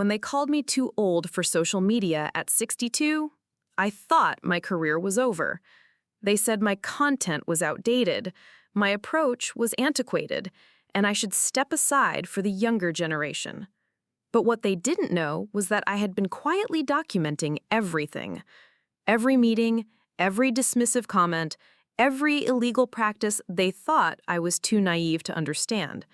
When they called me too old for social media at 62, I thought my career was over. They said my content was outdated, my approach was antiquated, and I should step aside for the younger generation. But what they didn't know was that I had been quietly documenting everything. Every meeting, every dismissive comment, every illegal practice they thought I was too naive to understand.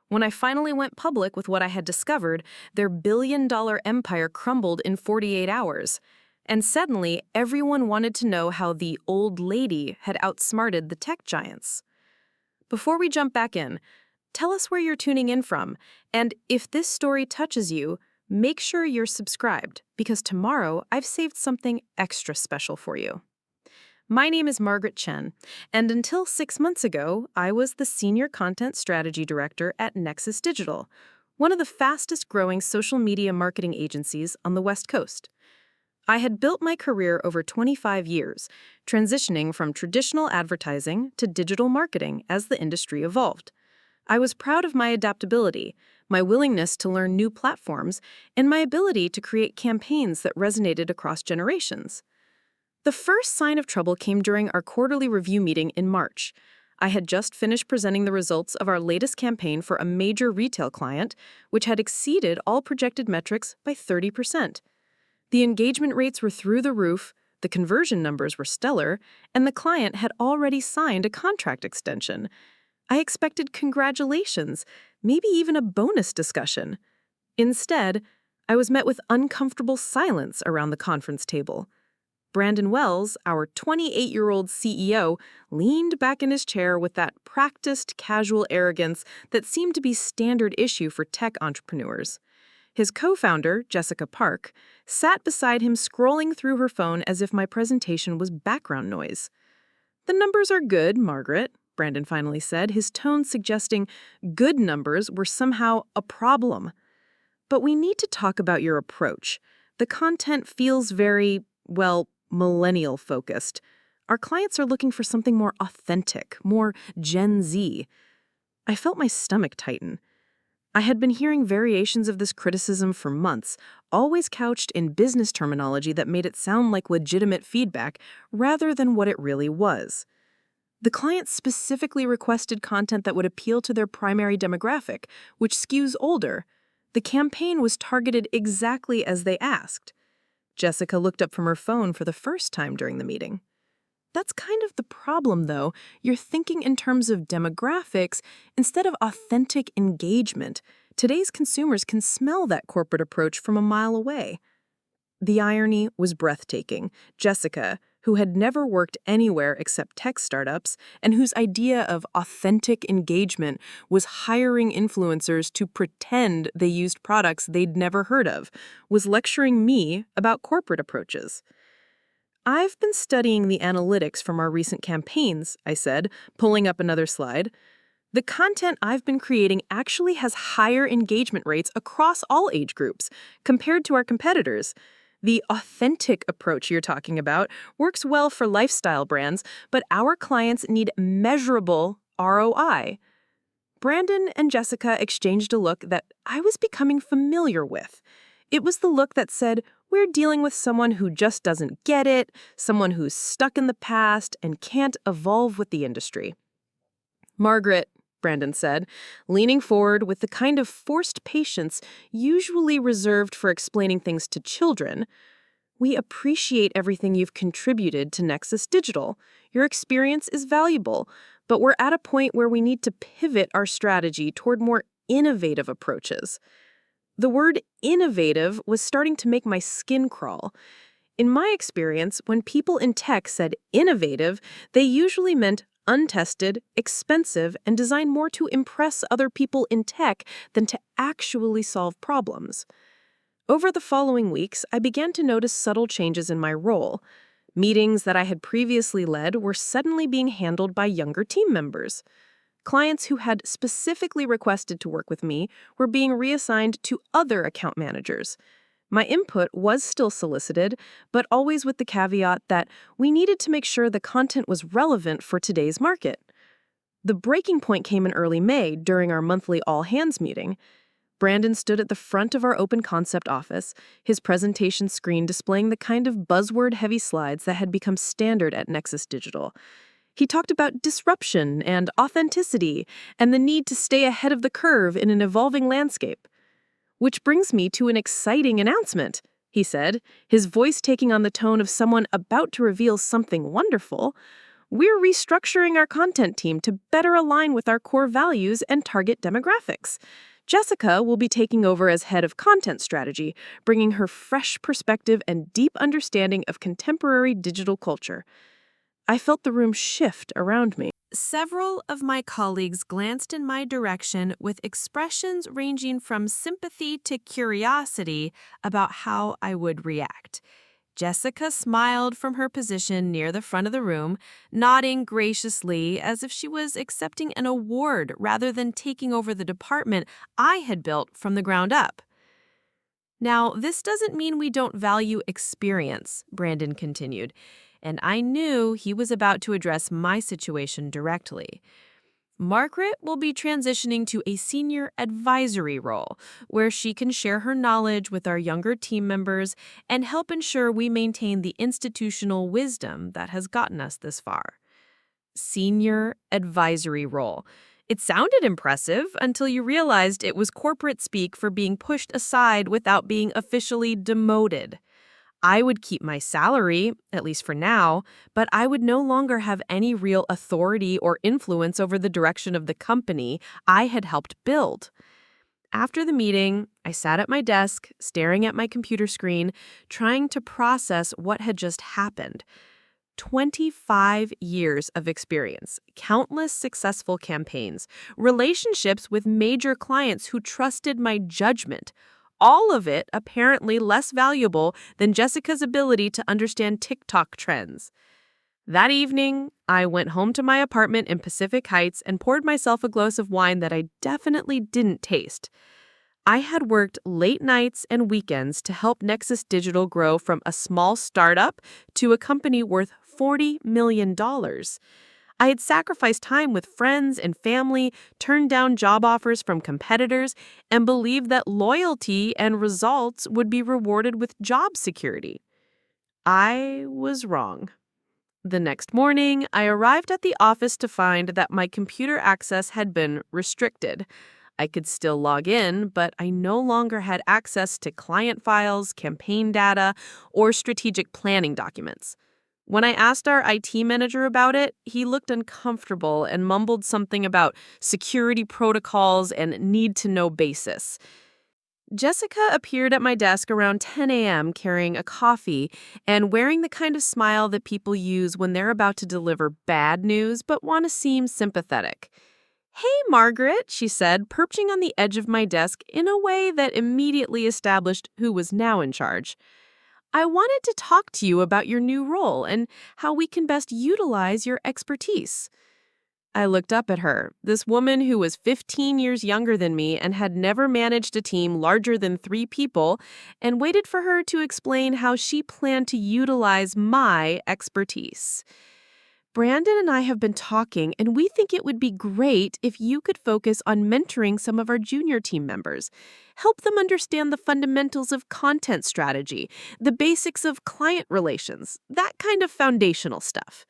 When I finally went public with what I had discovered, their billion-dollar empire crumbled in 48 hours. And suddenly, everyone wanted to know how the old lady had outsmarted the tech giants. Before we jump back in, tell us where you're tuning in from, and if this story touches you, make sure you're subscribed, because tomorrow I've saved something extra special for you. My name is Margaret Chen, and until 6 months ago, I was the Senior Content Strategy Director at Nexus Digital, one of the fastest-growing social media marketing agencies on the West Coast. I had built my career over 25 years, transitioning from traditional advertising to digital marketing as the industry evolved. I was proud of my adaptability, my willingness to learn new platforms, and my ability to create campaigns that resonated across generations. The first sign of trouble came during our quarterly review meeting in March. I had just finished presenting the results of our latest campaign for a major retail client, which had exceeded all projected metrics by 30%. The engagement rates were through the roof, the conversion numbers were stellar, and the client had already signed a contract extension. I expected congratulations, maybe even a bonus discussion. Instead, I was met with uncomfortable silence around the conference table. Brandon Wells, our 28-year-old CEO, leaned back in his chair with that practiced, casual arrogance that seemed to be standard issue for tech entrepreneurs. His co-founder, Jessica Park, sat beside him scrolling through her phone as if my presentation was background noise. "The numbers are good, Margaret," Brandon finally said, his tone suggesting good numbers were somehow a problem. "But we need to talk about your approach. The content feels very, well, millennial-focused. Our clients are looking for something more authentic, more Gen Z." I felt my stomach tighten. I had been hearing variations of this criticism for months, always couched in business terminology that made it sound like legitimate feedback rather than what it really was. The client specifically requested content that would appeal to their primary demographic, which skews older. The campaign was targeted exactly as they asked. Jessica looked up from her phone for the first time during the meeting. "That's kind of the problem, though. You're thinking in terms of demographics instead of authentic engagement. Today's consumers can smell that corporate approach from a mile away." The irony was breathtaking. Jessica, who had never worked anywhere except tech startups, and whose idea of authentic engagement was hiring influencers to pretend they used products they'd never heard of, was lecturing me about corporate approaches. "I've been studying the analytics from our recent campaigns," I said, pulling up another slide. "The content I've been creating actually has higher engagement rates across all age groups compared to our competitors. The authentic approach you're talking about works well for lifestyle brands, but our clients need measurable ROI." Brandon and Jessica exchanged a look that I was becoming familiar with. It was the look that said, "We're dealing with someone who just doesn't get it, someone who's stuck in the past and can't evolve with the industry." "Margaret," Brandon said, leaning forward with the kind of forced patience usually reserved for explaining things to children, "we appreciate everything you've contributed to Nexus Digital. Your experience is valuable, but we're at a point where we need to pivot our strategy toward more innovative approaches." The word innovative was starting to make my skin crawl. In my experience, when people in tech said innovative, they usually meant untested, expensive, and designed more to impress other people in tech than to actually solve problems. Over the following weeks, I began to notice subtle changes in my role. Meetings that I had previously led were suddenly being handled by younger team members. Clients who had specifically requested to work with me were being reassigned to other account managers. My input was still solicited, but always with the caveat that we needed to make sure the content was relevant for today's market. The breaking point came in early May during our monthly all-hands meeting. Brandon stood at the front of our open concept office, his presentation screen displaying the kind of buzzword-heavy slides that had become standard at Nexus Digital. He talked about disruption and authenticity and the need to stay ahead of the curve in an evolving landscape. Which brings me to an exciting announcement, he said, his voice taking on the tone of someone about to reveal something wonderful. We're restructuring our content team to better align with our core values and target demographics. Jessica will be taking over as head of content strategy, bringing her fresh perspective and deep understanding of contemporary digital culture. I felt the room shift around me. Several of my colleagues glanced in my direction with expressions ranging from sympathy to curiosity about how I would react. Jessica smiled from her position near the front of the room, nodding graciously as if she was accepting an award rather than taking over the department I had built from the ground up. Now, this doesn't mean we don't value experience, Brandon continued, and I knew he was about to address my situation directly. Margaret will be transitioning to a senior advisory role, where she can share her knowledge with our younger team members and help ensure we maintain the institutional wisdom that has gotten us this far. Senior advisory role. It sounded impressive until you realized it was corporate speak for being pushed aside without being officially demoted. I would keep my salary, at least for now, but I would no longer have any real authority or influence over the direction of the company I had helped build. After the meeting, I sat at my desk, staring at my computer screen, trying to process what had just happened. 25 years of experience, countless successful campaigns, relationships with major clients who trusted my judgment, all of it apparently less valuable than Jessica's ability to understand TikTok trends. That evening, I went home to my apartment in Pacific Heights and poured myself a glass of wine that I definitely didn't taste. I had worked late nights and weekends to help Nexus Digital grow from a small startup to a company worth $40 million. I had sacrificed time with friends and family, turned down job offers from competitors, and believed that loyalty and results would be rewarded with job security. I was wrong. The next morning, I arrived at the office to find that my computer access had been restricted. I could still log in, but I no longer had access to client files, campaign data, or strategic planning documents. When I asked our IT manager about it, he looked uncomfortable and mumbled something about security protocols and need-to-know basis. Jessica appeared at my desk around 10 a.m. carrying a coffee and wearing the kind of smile that people use when they're about to deliver bad news but want to seem sympathetic. "Hey, Margaret," she said, perching on the edge of my desk in a way that immediately established who was now in charge. "I wanted to talk to you about your new role and how we can best utilize your expertise." I looked up at her, this woman who was 15 years younger than me and had never managed a team larger than 3 people, and waited for her to explain how she planned to utilize my expertise. "Brandon and I have been talking, and we think it would be great if you could focus on mentoring some of our junior team members. Help them understand the fundamentals of content strategy, the basics of client relations, that kind of foundational stuff."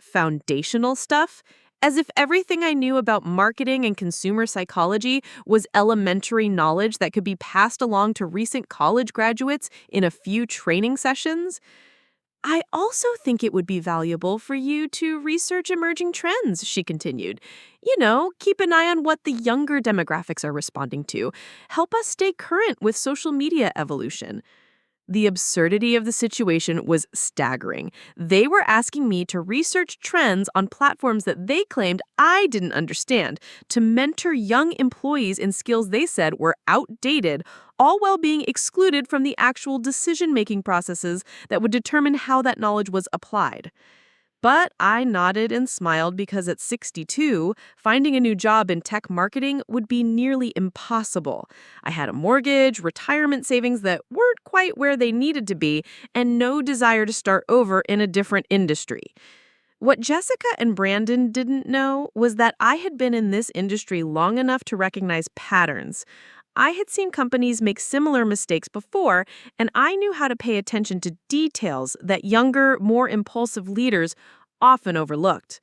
Foundational stuff? As if everything I knew about marketing and consumer psychology was elementary knowledge that could be passed along to recent college graduates in a few training sessions. "I also think it would be valuable for you to research emerging trends," she continued. "You know, keep an eye on what the younger demographics are responding to. Help us stay current with social media evolution." The absurdity of the situation was staggering. They were asking me to research trends on platforms that they claimed I didn't understand, to mentor young employees in skills they said were outdated, all while being excluded from the actual decision-making processes that would determine how that knowledge was applied. But I nodded and smiled because at 62, finding a new job in tech marketing would be nearly impossible. I had a mortgage, retirement savings that weren't quite where they needed to be, and no desire to start over in a different industry. What Jessica and Brandon didn't know was that I had been in this industry long enough to recognize patterns. I had seen companies make similar mistakes before, and I knew how to pay attention to details that younger, more impulsive leaders often overlooked.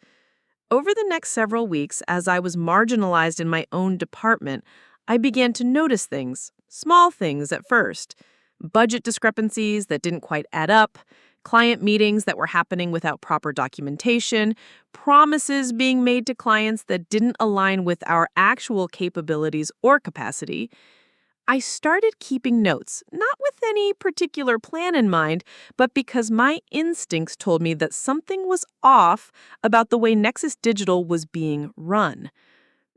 Over the next several weeks, as I was marginalized in my own department, I began to notice things, small things at first. Budget discrepancies that didn't quite add up, client meetings that were happening without proper documentation, promises being made to clients that didn't align with our actual capabilities or capacity. I started keeping notes, not with any particular plan in mind, but because my instincts told me that something was off about the way Nexus Digital was being run.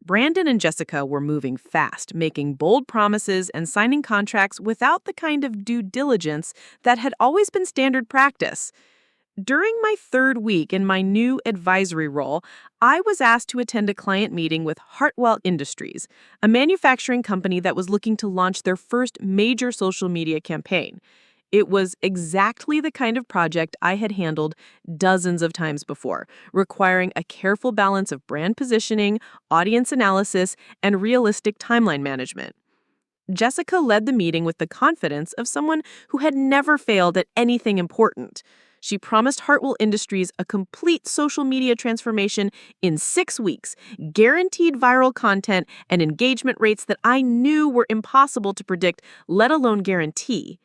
Brandon and Jessica were moving fast, making bold promises and signing contracts without the kind of due diligence that had always been standard practice. During my third week in my new advisory role, I was asked to attend a client meeting with Hartwell Industries, a manufacturing company that was looking to launch their first major social media campaign. It was exactly the kind of project I had handled dozens of times before, requiring a careful balance of brand positioning, audience analysis, and realistic timeline management. Jessica led the meeting with the confidence of someone who had never failed at anything important. She promised Hartwell Industries a complete social media transformation in 6 weeks, guaranteed viral content, and engagement rates that I knew were impossible to predict, let alone guarantee.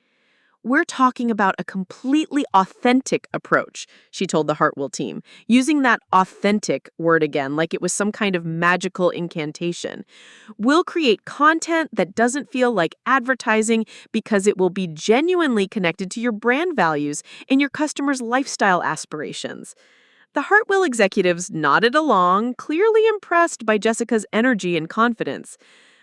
"We're talking about a completely authentic approach," she told the Hartwell team, using that authentic word again like it was some kind of magical incantation. "We'll create content that doesn't feel like advertising because it will be genuinely connected to your brand values and your customers' lifestyle aspirations." The Hartwell executives nodded along, clearly impressed by Jessica's energy and confidence.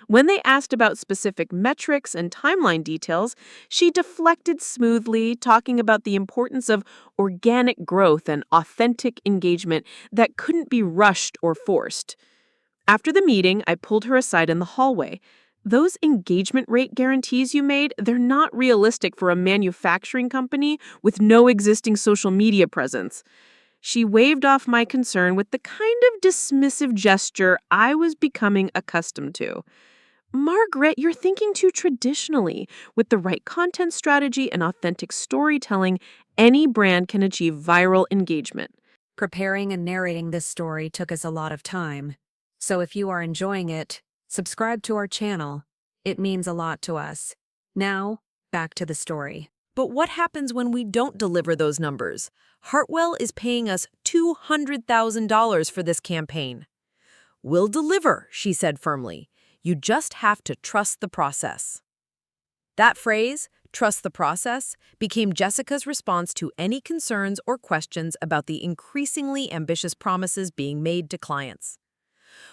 When they asked about specific metrics and timeline details, she deflected smoothly, talking about the importance of organic growth and authentic engagement that couldn't be rushed or forced. After the meeting, I pulled her aside in the hallway. "Those engagement rate guarantees you made, they're not realistic for a manufacturing company with no existing social media presence." She waved off my concern with the kind of dismissive gesture I was becoming accustomed to. "Margaret, you're thinking too traditionally. With the right content strategy and authentic storytelling, any brand can achieve viral engagement." Preparing and narrating this story took us a lot of time. So if you are enjoying it, subscribe to our channel. It means a lot to us. Now, back to the story. But what happens when we don't deliver those numbers? Hartwell is paying us $200,000 for this campaign. "We'll deliver," she said firmly. "You just have to trust the process." That phrase, "trust the process," became Jessica's response to any concerns or questions about the increasingly ambitious promises being made to clients.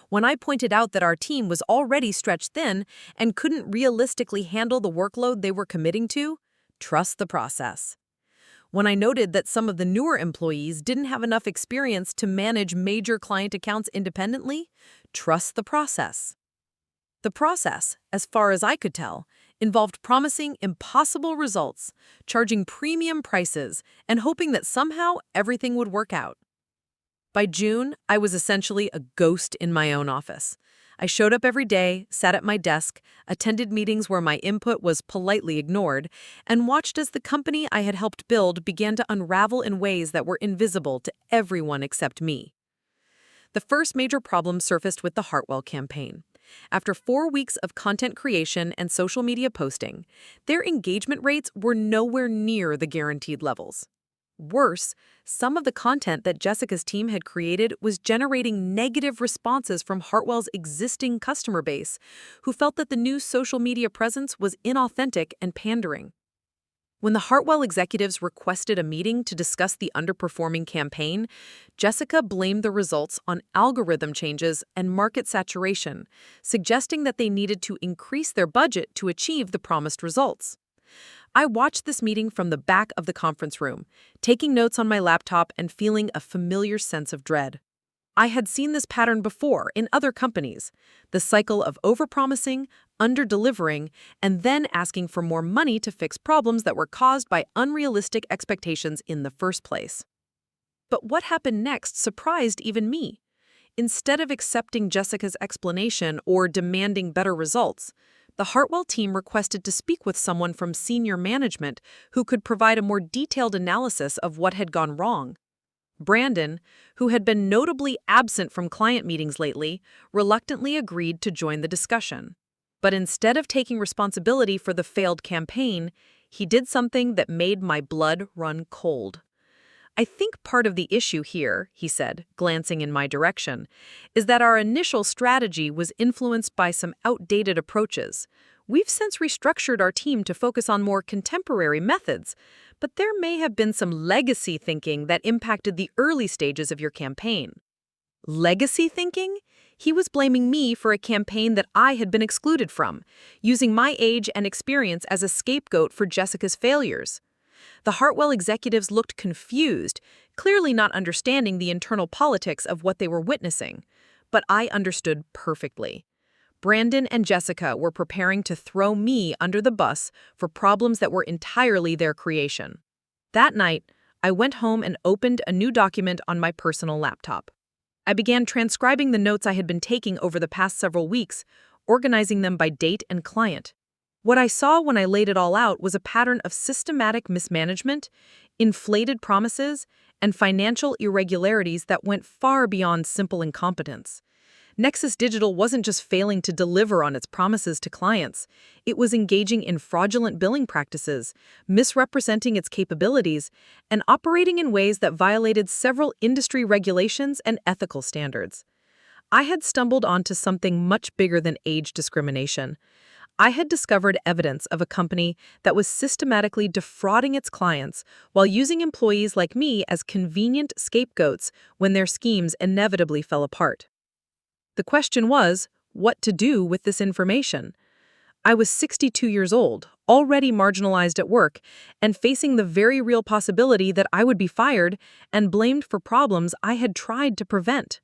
When I pointed out that our team was already stretched thin and couldn't realistically handle the workload they were committing to, trust the process. When I noted that some of the newer employees didn't have enough experience to manage major client accounts independently, trust the process. The process, as far as I could tell, involved promising impossible results, charging premium prices, and hoping that somehow everything would work out. By June, I was essentially a ghost in my own office. I showed up every day, sat at my desk, attended meetings where my input was politely ignored, and watched as the company I had helped build began to unravel in ways that were invisible to everyone except me. The first major problem surfaced with the Hartwell campaign. After 4 weeks of content creation and social media posting, their engagement rates were nowhere near the guaranteed levels. Worse, some of the content that Jessica's team had created was generating negative responses from Hartwell's existing customer base, who felt that the new social media presence was inauthentic and pandering. When the Hartwell executives requested a meeting to discuss the underperforming campaign, Jessica blamed the results on algorithm changes and market saturation, suggesting that they needed to increase their budget to achieve the promised results. I watched this meeting from the back of the conference room, taking notes on my laptop and feeling a familiar sense of dread. I had seen this pattern before in other companies, the cycle of overpromising, under-delivering, and then asking for more money to fix problems that were caused by unrealistic expectations in the first place. But what happened next surprised even me. Instead of accepting Jessica's explanation or demanding better results, The Hartwell team requested to speak with someone from senior management who could provide a more detailed analysis of what had gone wrong. Brandon, who had been notably absent from client meetings lately, reluctantly agreed to join the discussion. But instead of taking responsibility for the failed campaign, he did something that made my blood run cold. "I think part of the issue here," he said, glancing in my direction, "is that our initial strategy was influenced by some outdated approaches. We've since restructured our team to focus on more contemporary methods, but there may have been some legacy thinking that impacted the early stages of your campaign." Legacy thinking? He was blaming me for a campaign that I had been excluded from, using my age and experience as a scapegoat for Jessica's failures. The Hartwell executives looked confused, clearly not understanding the internal politics of what they were witnessing. But I understood perfectly. Brandon and Jessica were preparing to throw me under the bus for problems that were entirely their creation. That night, I went home and opened a new document on my personal laptop. I began transcribing the notes I had been taking over the past several weeks, organizing them by date and client. What I saw when I laid it all out was a pattern of systematic mismanagement, inflated promises, and financial irregularities that went far beyond simple incompetence. Nexus Digital wasn't just failing to deliver on its promises to clients, it was engaging in fraudulent billing practices, misrepresenting its capabilities, and operating in ways that violated several industry regulations and ethical standards. I had stumbled onto something much bigger than age discrimination. I had discovered evidence of a company that was systematically defrauding its clients while using employees like me as convenient scapegoats when their schemes inevitably fell apart. The question was, what to do with this information? I was 62 years old, already marginalized at work, and facing the very real possibility that I would be fired and blamed for problems I had tried to prevent.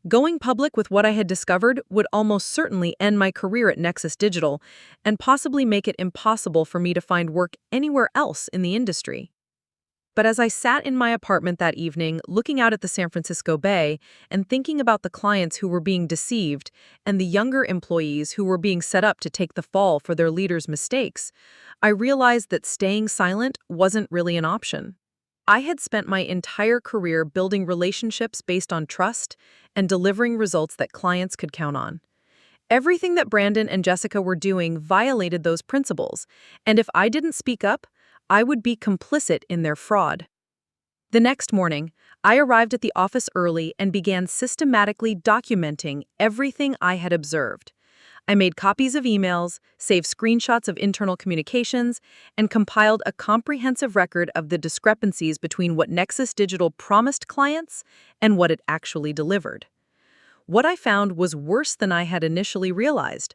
Going public with what I had discovered would almost certainly end my career at Nexus Digital and possibly make it impossible for me to find work anywhere else in the industry. But as I sat in my apartment that evening, looking out at the San Francisco Bay and thinking about the clients who were being deceived and the younger employees who were being set up to take the fall for their leaders' mistakes, I realized that staying silent wasn't really an option. I had spent my entire career building relationships based on trust and delivering results that clients could count on. Everything that Brandon and Jessica were doing violated those principles, and if I didn't speak up, I would be complicit in their fraud. The next morning, I arrived at the office early and began systematically documenting everything I had observed. I made copies of emails, saved screenshots of internal communications, and compiled a comprehensive record of the discrepancies between what Nexus Digital promised clients and what it actually delivered. What I found was worse than I had initially realized.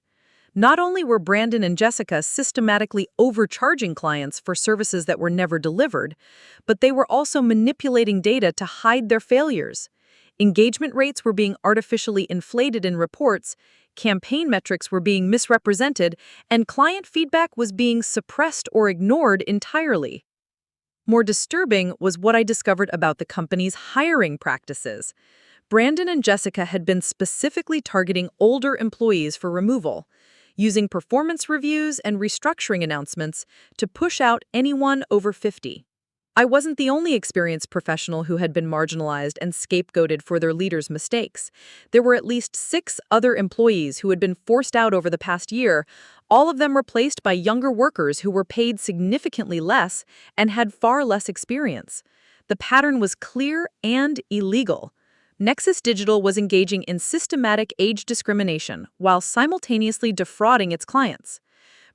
Not only were Brandon and Jessica systematically overcharging clients for services that were never delivered, but they were also manipulating data to hide their failures. Engagement rates were being artificially inflated in reports, campaign metrics were being misrepresented, and client feedback was being suppressed or ignored entirely. More disturbing was what I discovered about the company's hiring practices. Brandon and Jessica had been specifically targeting older employees for removal, using performance reviews and restructuring announcements to push out anyone over 50. I wasn't the only experienced professional who had been marginalized and scapegoated for their leaders' mistakes. There were at least 6 other employees who had been forced out over the past year, all of them replaced by younger workers who were paid significantly less and had far less experience. The pattern was clear and illegal. Nexus Digital was engaging in systematic age discrimination while simultaneously defrauding its clients.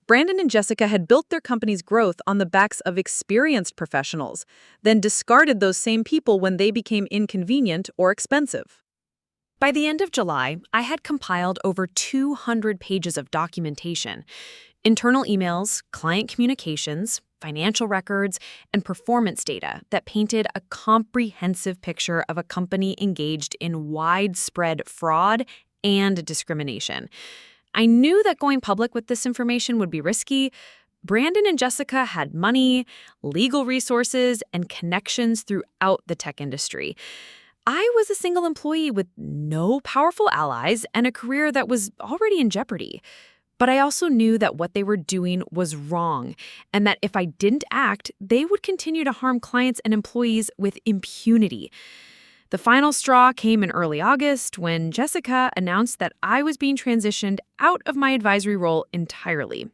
Brandon and Jessica had built their company's growth on the backs of experienced professionals, then discarded those same people when they became inconvenient or expensive. By the end of July, I had compiled over 200 pages of documentation, internal emails, client communications, financial records, and performance data that painted a comprehensive picture of a company engaged in widespread fraud and discrimination. I knew that going public with this information would be risky. Brandon and Jessica had money, legal resources, and connections throughout the tech industry. I was a single employee with no powerful allies and a career that was already in jeopardy. But I also knew that what they were doing was wrong, and that if I didn't act, they would continue to harm clients and employees with impunity. The final straw came in early August when Jessica announced that I was being transitioned out of my advisory role entirely.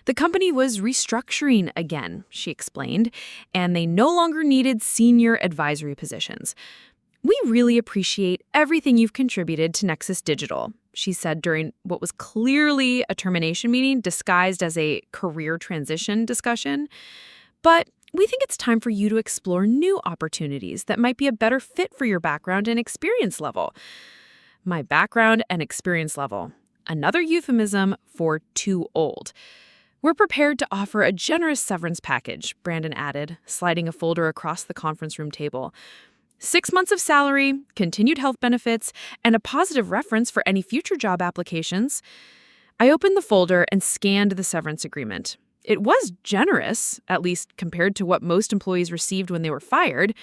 The company was restructuring again, she explained, and they no longer needed senior advisory positions. "We really appreciate everything you've contributed to Nexus Digital," she said during what was clearly a termination meeting disguised as a career transition discussion. "But we think it's time for you to explore new opportunities that might be a better fit for your background and experience level." My background and experience level. Another euphemism for too old. "We're prepared to offer a generous severance package," Brandon added, sliding a folder across the conference room table. 6 months of salary, continued health benefits, and a positive reference for any future job applications. I opened the folder and scanned the severance agreement. It was generous, at least compared to what most employees received when they were fired,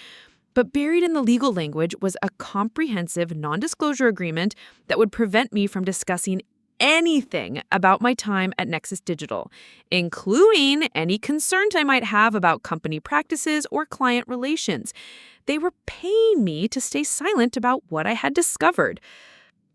but buried in the legal language was a comprehensive non-disclosure agreement that would prevent me from discussing anything about my time at Nexus Digital, including any concerns I might have about company practices or client relations. They were paying me to stay silent about what I had discovered.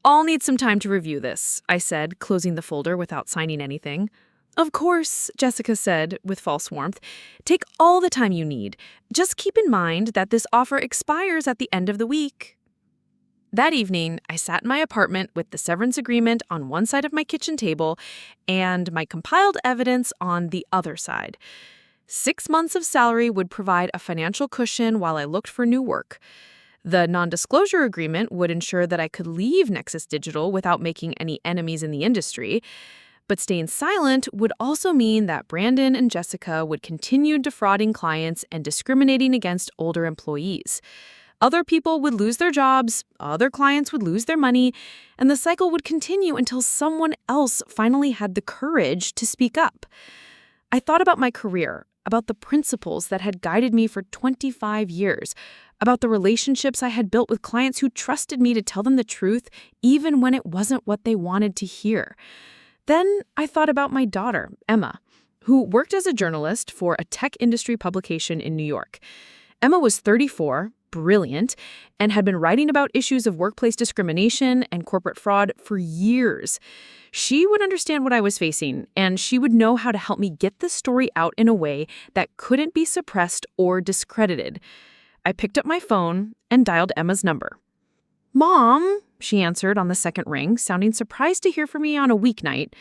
"I'll need some time to review this," I said, closing the folder without signing anything. "Of course," Jessica said with false warmth. "Take all the time you need. Just keep in mind that this offer expires at the end of the week." That evening, I sat in my apartment with the severance agreement on one side of my kitchen table and my compiled evidence on the other side. 6 months of salary would provide a financial cushion while I looked for new work. The non-disclosure agreement would ensure that I could leave Nexus Digital without making any enemies in the industry. But staying silent would also mean that Brandon and Jessica would continue defrauding clients and discriminating against older employees. Other people would lose their jobs, other clients would lose their money, and the cycle would continue until someone else finally had the courage to speak up. I thought about my career, about the principles that had guided me for 25 years, about the relationships I had built with clients who trusted me to tell them the truth even when it wasn't what they wanted to hear. Then I thought about my daughter, Emma, who worked as a journalist for a tech industry publication in New York. Emma was 34, brilliant, and had been writing about issues of workplace discrimination and corporate fraud for years. She would understand what I was facing, and she would know how to help me get the story out in a way that couldn't be suppressed or discredited. I picked up my phone and dialed Emma's number. "Mom," she answered on the second ring, sounding surprised to hear from me on a weeknight.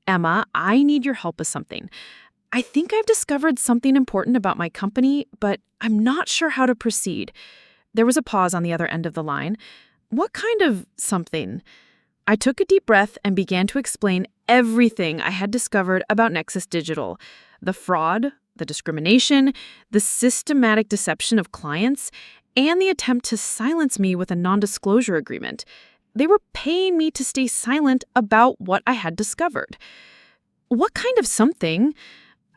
"Emma, I need your help with something. I think I've discovered something important about my company, but I'm not sure how to proceed." There was a pause on the other end of the line. "What kind of something?" I took a deep breath and began to explain everything I had discovered about Nexus Digital. The fraud, the discrimination, the systematic deception of clients, and the attempt to silence me with a non-disclosure agreement. They were paying me to stay silent about what I had discovered. "What kind of something?"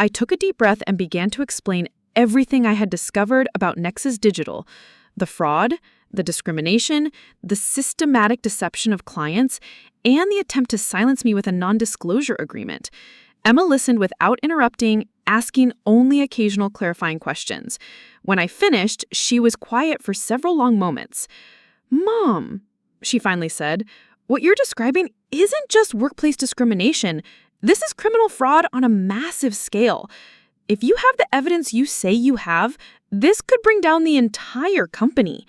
I took a deep breath and began to explain everything I had discovered about Nexus Digital. The fraud, the discrimination, the systematic deception of clients, and the attempt to silence me with a non-disclosure agreement. Emma listened without interrupting, asking only occasional clarifying questions. When I finished, she was quiet for several long moments. "Mom," she finally said, "what you're describing isn't just workplace discrimination. This is criminal fraud on a massive scale. If you have the evidence you say you have, this could bring down the entire company."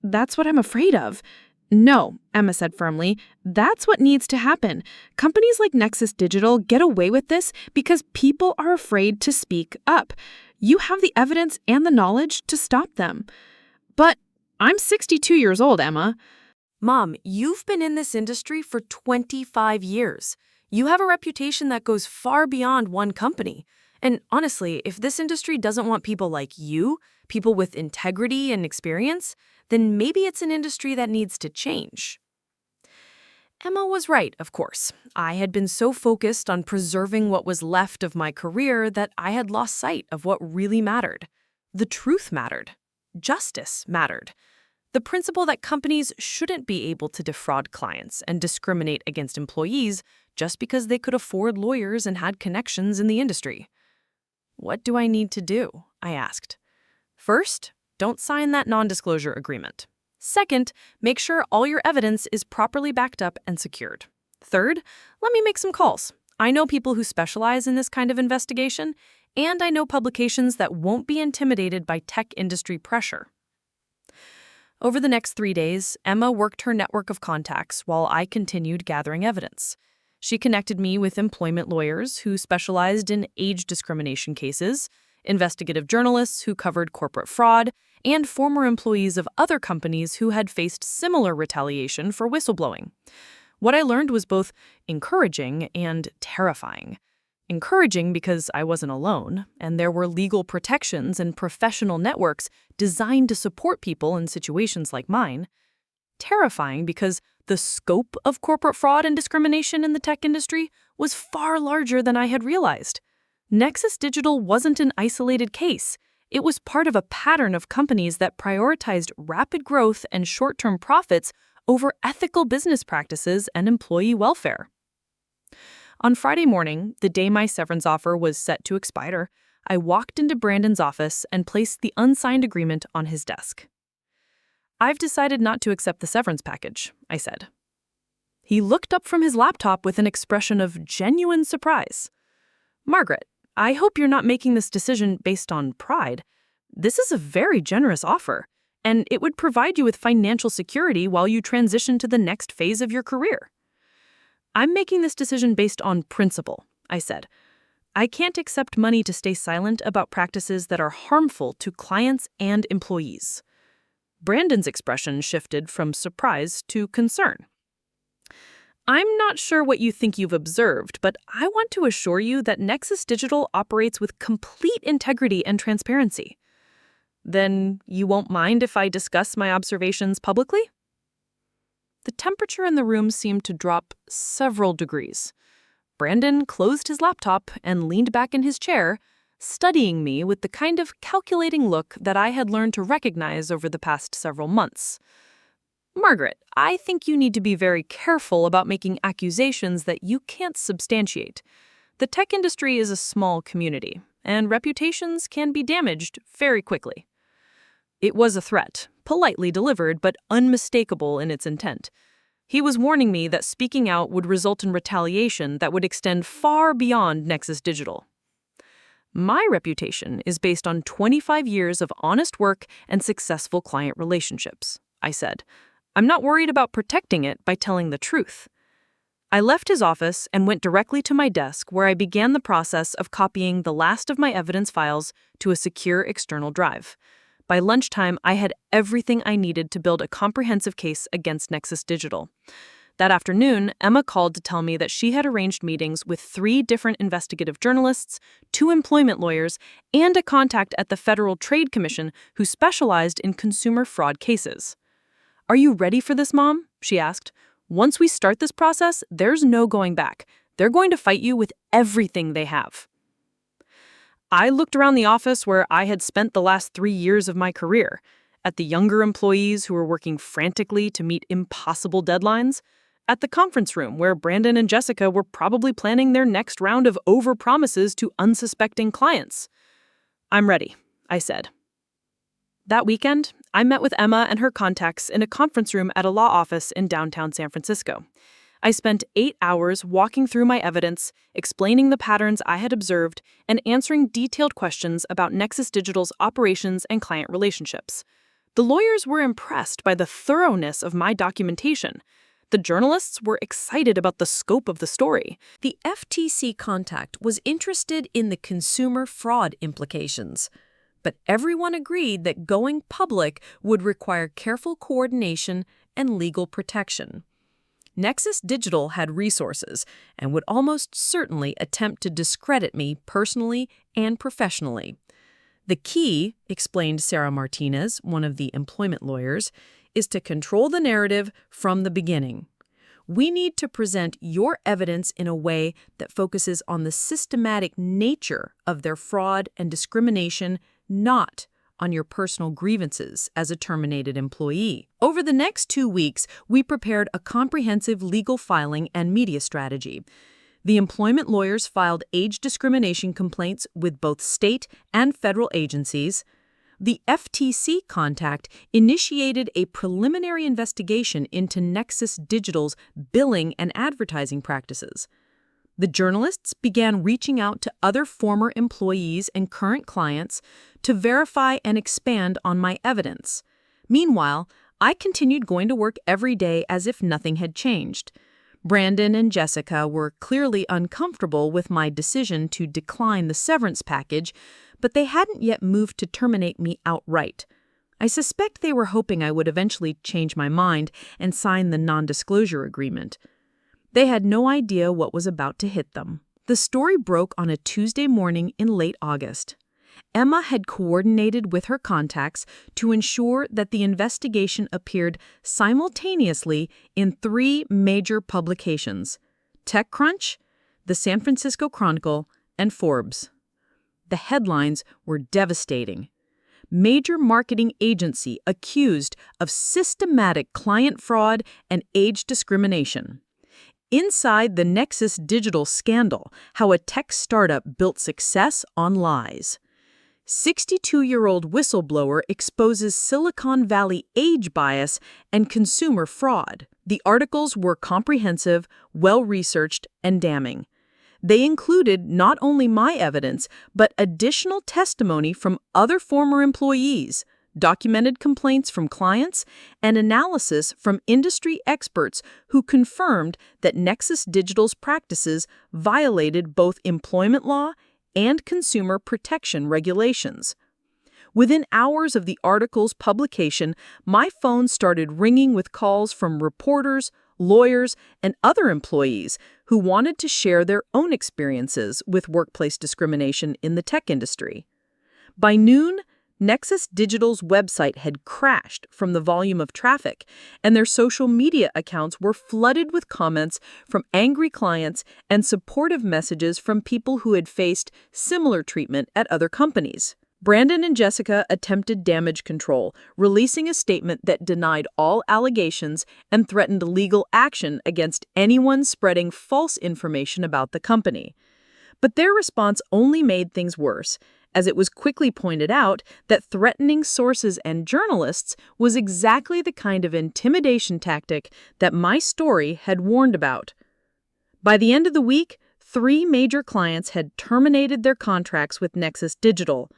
"That's what I'm afraid of." "No," Emma said firmly, "that's what needs to happen. Companies like Nexus Digital get away with this because people are afraid to speak up. You have the evidence and the knowledge to stop them." "But I'm 62 years old, Emma." Mom, you've been in this industry for 25 years. You have a reputation that goes far beyond one company. And honestly, if this industry doesn't want people like you, people with integrity and experience, then maybe it's an industry that needs to change. Emma was right, of course. I had been so focused on preserving what was left of my career that I had lost sight of what really mattered. The truth mattered. Justice mattered. The principle that companies shouldn't be able to defraud clients and discriminate against employees just because they could afford lawyers and had connections in the industry. What do I need to do? I asked. First, don't sign that non-disclosure agreement. Second, make sure all your evidence is properly backed up and secured. Third, let me make some calls. I know people who specialize in this kind of investigation, and I know publications that won't be intimidated by tech industry pressure. Over the next 3 days, Emma worked her network of contacts while I continued gathering evidence. She connected me with employment lawyers who specialized in age discrimination cases, investigative journalists who covered corporate fraud, and former employees of other companies who had faced similar retaliation for whistleblowing. What I learned was both encouraging and terrifying. Encouraging because I wasn't alone, and there were legal protections and professional networks designed to support people in situations like mine. Terrifying because the scope of corporate fraud and discrimination in the tech industry was far larger than I had realized. Nexus Digital wasn't an isolated case. It was part of a pattern of companies that prioritized rapid growth and short-term profits over ethical business practices and employee welfare. On Friday morning, the day my severance offer was set to expire, I walked into Brandon's office and placed the unsigned agreement on his desk. "I've decided not to accept the severance package," I said. He looked up from his laptop with an expression of genuine surprise. "Margaret, I hope you're not making this decision based on pride. This is a very generous offer, and it would provide you with financial security while you transition to the next phase of your career." "I'm making this decision based on principle," I said. "I can't accept money to stay silent about practices that are harmful to clients and employees." Brandon's expression shifted from surprise to concern. "I'm not sure what you think you've observed, but I want to assure you that Nexus Digital operates with complete integrity and transparency." "Then you won't mind if I discuss my observations publicly?" The temperature in the room seemed to drop several degrees. Brandon closed his laptop and leaned back in his chair, studying me with the kind of calculating look that I had learned to recognize over the past several months. "Margaret, I think you need to be very careful about making accusations that you can't substantiate. The tech industry is a small community, and reputations can be damaged very quickly." It was a threat, politely delivered but unmistakable in its intent. He was warning me that speaking out would result in retaliation that would extend far beyond Nexus Digital. "My reputation is based on 25 years of honest work and successful client relationships," I said. "I'm not worried about protecting it by telling the truth." I left his office and went directly to my desk where I began the process of copying the last of my evidence files to a secure external drive. By lunchtime, I had everything I needed to build a comprehensive case against Nexus Digital. That afternoon, Emma called to tell me that she had arranged meetings with 3 different investigative journalists, 2 employment lawyers, and a contact at the Federal Trade Commission who specialized in consumer fraud cases. "Are you ready for this, Mom?" she asked. "Once we start this process, there's no going back. They're going to fight you with everything they have." I looked around the office where I had spent the last 3 years of my career, at the younger employees who were working frantically to meet impossible deadlines, at the conference room where Brandon and Jessica were probably planning their next round of overpromises to unsuspecting clients. "I'm ready," I said. That weekend, I met with Emma and her contacts in a conference room at a law office in downtown San Francisco. I spent 8 hours walking through my evidence, explaining the patterns I had observed, and answering detailed questions about Nexus Digital's operations and client relationships. The lawyers were impressed by the thoroughness of my documentation. The journalists were excited about the scope of the story. The FTC contact was interested in the consumer fraud implications, but everyone agreed that going public would require careful coordination and legal protection. Nexus Digital had resources and would almost certainly attempt to discredit me personally and professionally. "The key," explained Sarah Martinez, one of the employment lawyers, "is to control the narrative from the beginning. We need to present your evidence in a way that focuses on the systematic nature of their fraud and discrimination, not on your personal grievances as a terminated employee. Over the next 2 weeks, we prepared a comprehensive legal filing and media strategy. The employment lawyers filed age discrimination complaints with both state and federal agencies. The FTC contact initiated a preliminary investigation into Nexus Digital's billing and advertising practices. The journalists began reaching out to other former employees and current clients to verify and expand on my evidence. Meanwhile, I continued going to work every day as if nothing had changed. Brandon and Jessica were clearly uncomfortable with my decision to decline the severance package, but they hadn't yet moved to terminate me outright. I suspect they were hoping I would eventually change my mind and sign the non-disclosure agreement. They had no idea what was about to hit them. The story broke on a Tuesday morning in late August. Emma had coordinated with her contacts to ensure that the investigation appeared simultaneously in 3 major publications: TechCrunch, the San Francisco Chronicle, and Forbes. The headlines were devastating. Major marketing agency accused of systematic client fraud and age discrimination. Inside the Nexus Digital scandal, how a tech startup built success on lies. 62-year-old whistleblower exposes Silicon Valley age bias and consumer fraud. The articles were comprehensive, well-researched, and damning. They included not only my evidence, but additional testimony from other former employees, documented complaints from clients, and analysis from industry experts who confirmed that Nexus Digital's practices violated both employment law and consumer protection regulations. Within hours of the article's publication, my phone started ringing with calls from reporters, lawyers, and other employees who wanted to share their own experiences with workplace discrimination in the tech industry. By noon, Nexus Digital's website had crashed from the volume of traffic, and their social media accounts were flooded with comments from angry clients and supportive messages from people who had faced similar treatment at other companies. Brandon and Jessica attempted damage control, releasing a statement that denied all allegations and threatened legal action against anyone spreading false information about the company. But their response only made things worse, as it was quickly pointed out that threatening sources and journalists was exactly the kind of intimidation tactic that my story had warned about. By the end of the week, 3 major clients had terminated their contracts with Nexus Digital.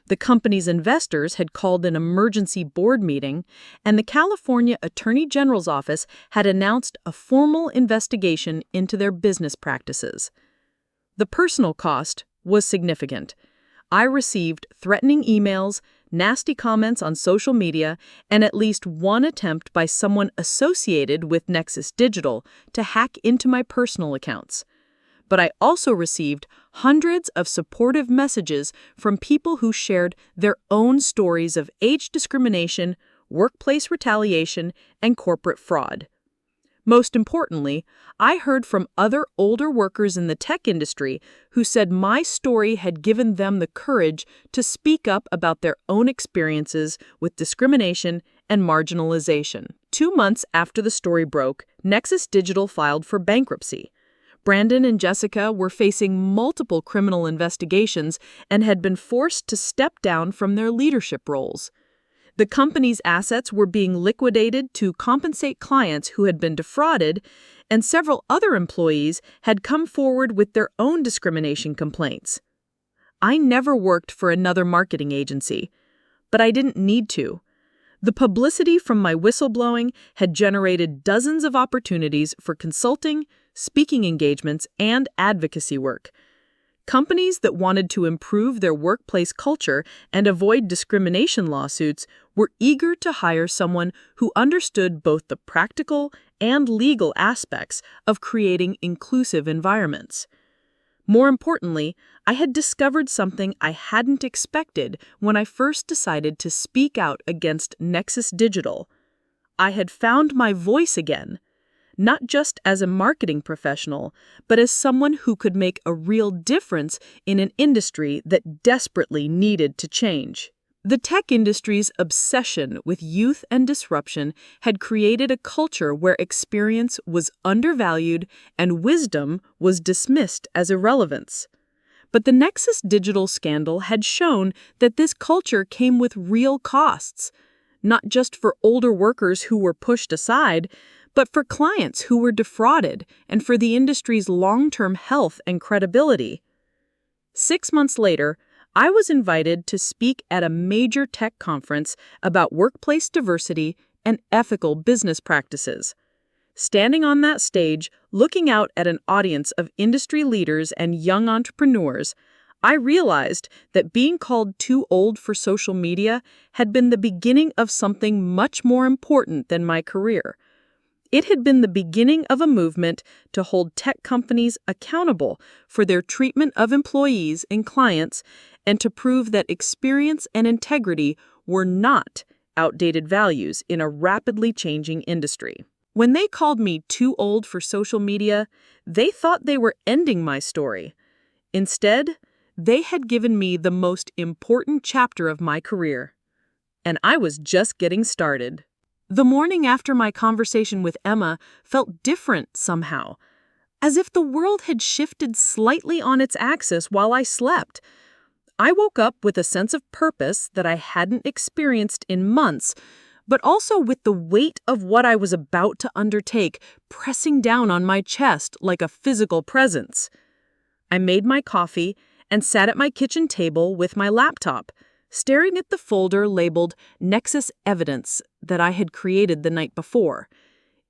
The company's investors had called an emergency board meeting, and the California Attorney General's office had announced a formal investigation into their business practices. The personal cost was significant. I received threatening emails, nasty comments on social media, and at least one attempt by someone associated with Nexus Digital to hack into my personal accounts. But I also received hundreds of supportive messages from people who shared their own stories of age discrimination, workplace retaliation, and corporate fraud. Most importantly, I heard from other older workers in the tech industry who said my story had given them the courage to speak up about their own experiences with discrimination and marginalization. 2 months after the story broke, Nexus Digital filed for bankruptcy. Brandon and Jessica were facing multiple criminal investigations and had been forced to step down from their leadership roles. The company's assets were being liquidated to compensate clients who had been defrauded, and several other employees had come forward with their own discrimination complaints. I never worked for another marketing agency, but I didn't need to. The publicity from my whistleblowing had generated dozens of opportunities for consulting, speaking engagements, and advocacy work. Companies that wanted to improve their workplace culture and avoid discrimination lawsuits were eager to hire someone who understood both the practical and legal aspects of creating inclusive environments. More importantly, I had discovered something I hadn't expected when I first decided to speak out against Nexus Digital. I had found my voice again. Not just as a marketing professional, but as someone who could make a real difference in an industry that desperately needed to change. The tech industry's obsession with youth and disruption had created a culture where experience was undervalued and wisdom was dismissed as irrelevance. But the Nexus Digital scandal had shown that this culture came with real costs, not just for older workers who were pushed aside, but for clients who were defrauded and for the industry's long-term health and credibility. 6 months later, I was invited to speak at a major tech conference about workplace diversity and ethical business practices. Standing on that stage, looking out at an audience of industry leaders and young entrepreneurs, I realized that being called too old for social media had been the beginning of something much more important than my career. It had been the beginning of a movement to hold tech companies accountable for their treatment of employees and clients and to prove that experience and integrity were not outdated values in a rapidly changing industry. When they called me too old for social media, they thought they were ending my story. Instead, they had given me the most important chapter of my career. And I was just getting started. The morning after my conversation with Emma felt different somehow, as if the world had shifted slightly on its axis while I slept. I woke up with a sense of purpose that I hadn't experienced in months, but also with the weight of what I was about to undertake pressing down on my chest like a physical presence. I made my coffee and sat at my kitchen table with my laptop, staring at the folder labeled Nexus Evidence that I had created the night before.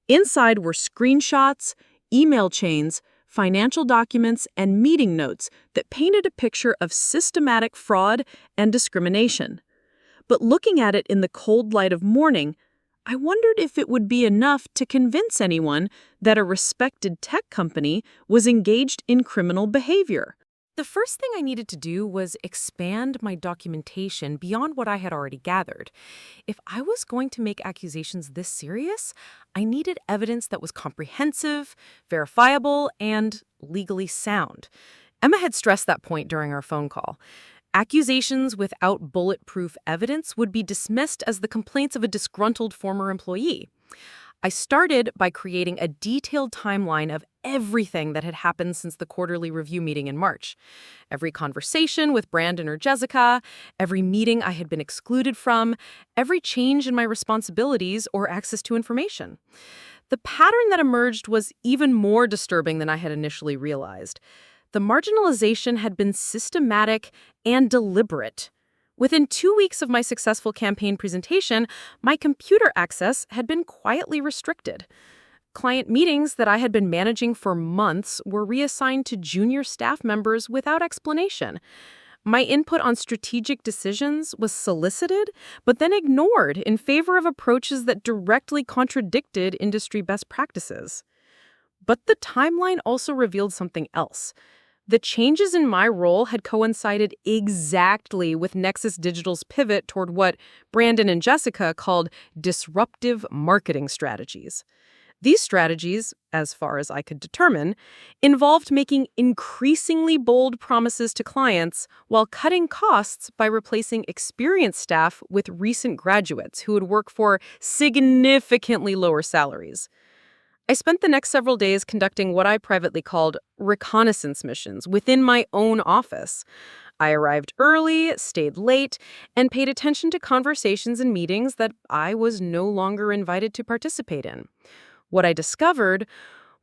Inside were screenshots, email chains, financial documents, and meeting notes that painted a picture of systematic fraud and discrimination. But looking at it in the cold light of morning, I wondered if it would be enough to convince anyone that a respected tech company was engaged in criminal behavior. The first thing I needed to do was expand my documentation beyond what I had already gathered. If I was going to make accusations this serious, I needed evidence that was comprehensive, verifiable, and legally sound. Emma had stressed that point during our phone call. Accusations without bulletproof evidence would be dismissed as the complaints of a disgruntled former employee. I started by creating a detailed timeline of everything that had happened since the quarterly review meeting in March. Every conversation with Brandon or Jessica, every meeting I had been excluded from, every change in my responsibilities or access to information. The pattern that emerged was even more disturbing than I had initially realized. The marginalization had been systematic and deliberate. Within 2 weeks of my successful campaign presentation, my computer access had been quietly restricted. Client meetings that I had been managing for months were reassigned to junior staff members without explanation. My input on strategic decisions was solicited, but then ignored in favor of approaches that directly contradicted industry best practices. But the timeline also revealed something else. The changes in my role had coincided exactly with Nexus Digital's pivot toward what Brandon and Jessica called disruptive marketing strategies. These strategies, as far as I could determine, involved making increasingly bold promises to clients while cutting costs by replacing experienced staff with recent graduates who would work for significantly lower salaries. I spent the next several days conducting what I privately called reconnaissance missions within my own office. I arrived early, stayed late, and paid attention to conversations and meetings that I was no longer invited to participate in. What I discovered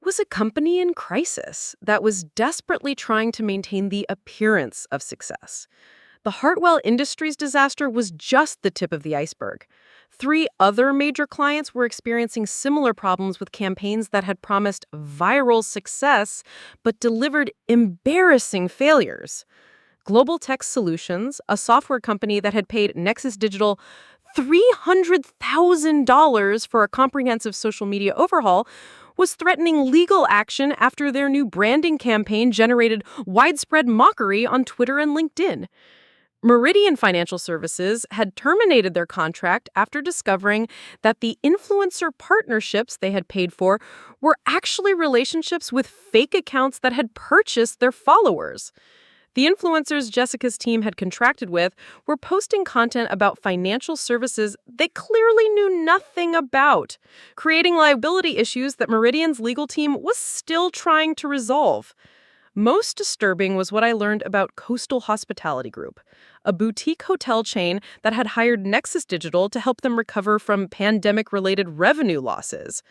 was a company in crisis that was desperately trying to maintain the appearance of success. The Hartwell Industries disaster was just the tip of the iceberg. 3 other major clients were experiencing similar problems with campaigns that had promised viral success but delivered embarrassing failures. Global Tech Solutions, a software company that had paid Nexus Digital $300,000 for a comprehensive social media overhaul, was threatening legal action after their new branding campaign generated widespread mockery on Twitter and LinkedIn. Meridian Financial Services had terminated their contract after discovering that the influencer partnerships they had paid for were actually relationships with fake accounts that had purchased their followers. The influencers Jessica's team had contracted with were posting content about financial services they clearly knew nothing about, creating liability issues that Meridian's legal team was still trying to resolve. Most disturbing was what I learned about Coastal Hospitality Group, a boutique hotel chain that had hired Nexus Digital to help them recover from pandemic-related revenue losses.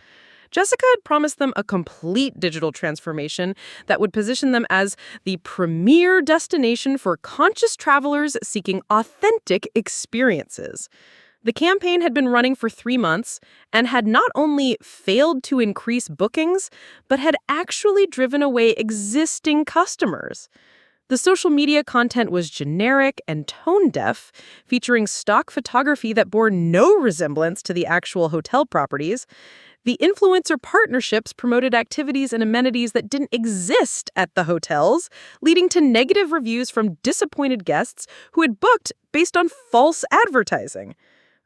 Jessica had promised them a complete digital transformation that would position them as the premier destination for conscious travelers seeking authentic experiences. The campaign had been running for 3 months and had not only failed to increase bookings, but had actually driven away existing customers. The social media content was generic and tone-deaf, featuring stock photography that bore no resemblance to the actual hotel properties. The influencer partnerships promoted activities and amenities that didn't exist at the hotels, leading to negative reviews from disappointed guests who had booked based on false advertising.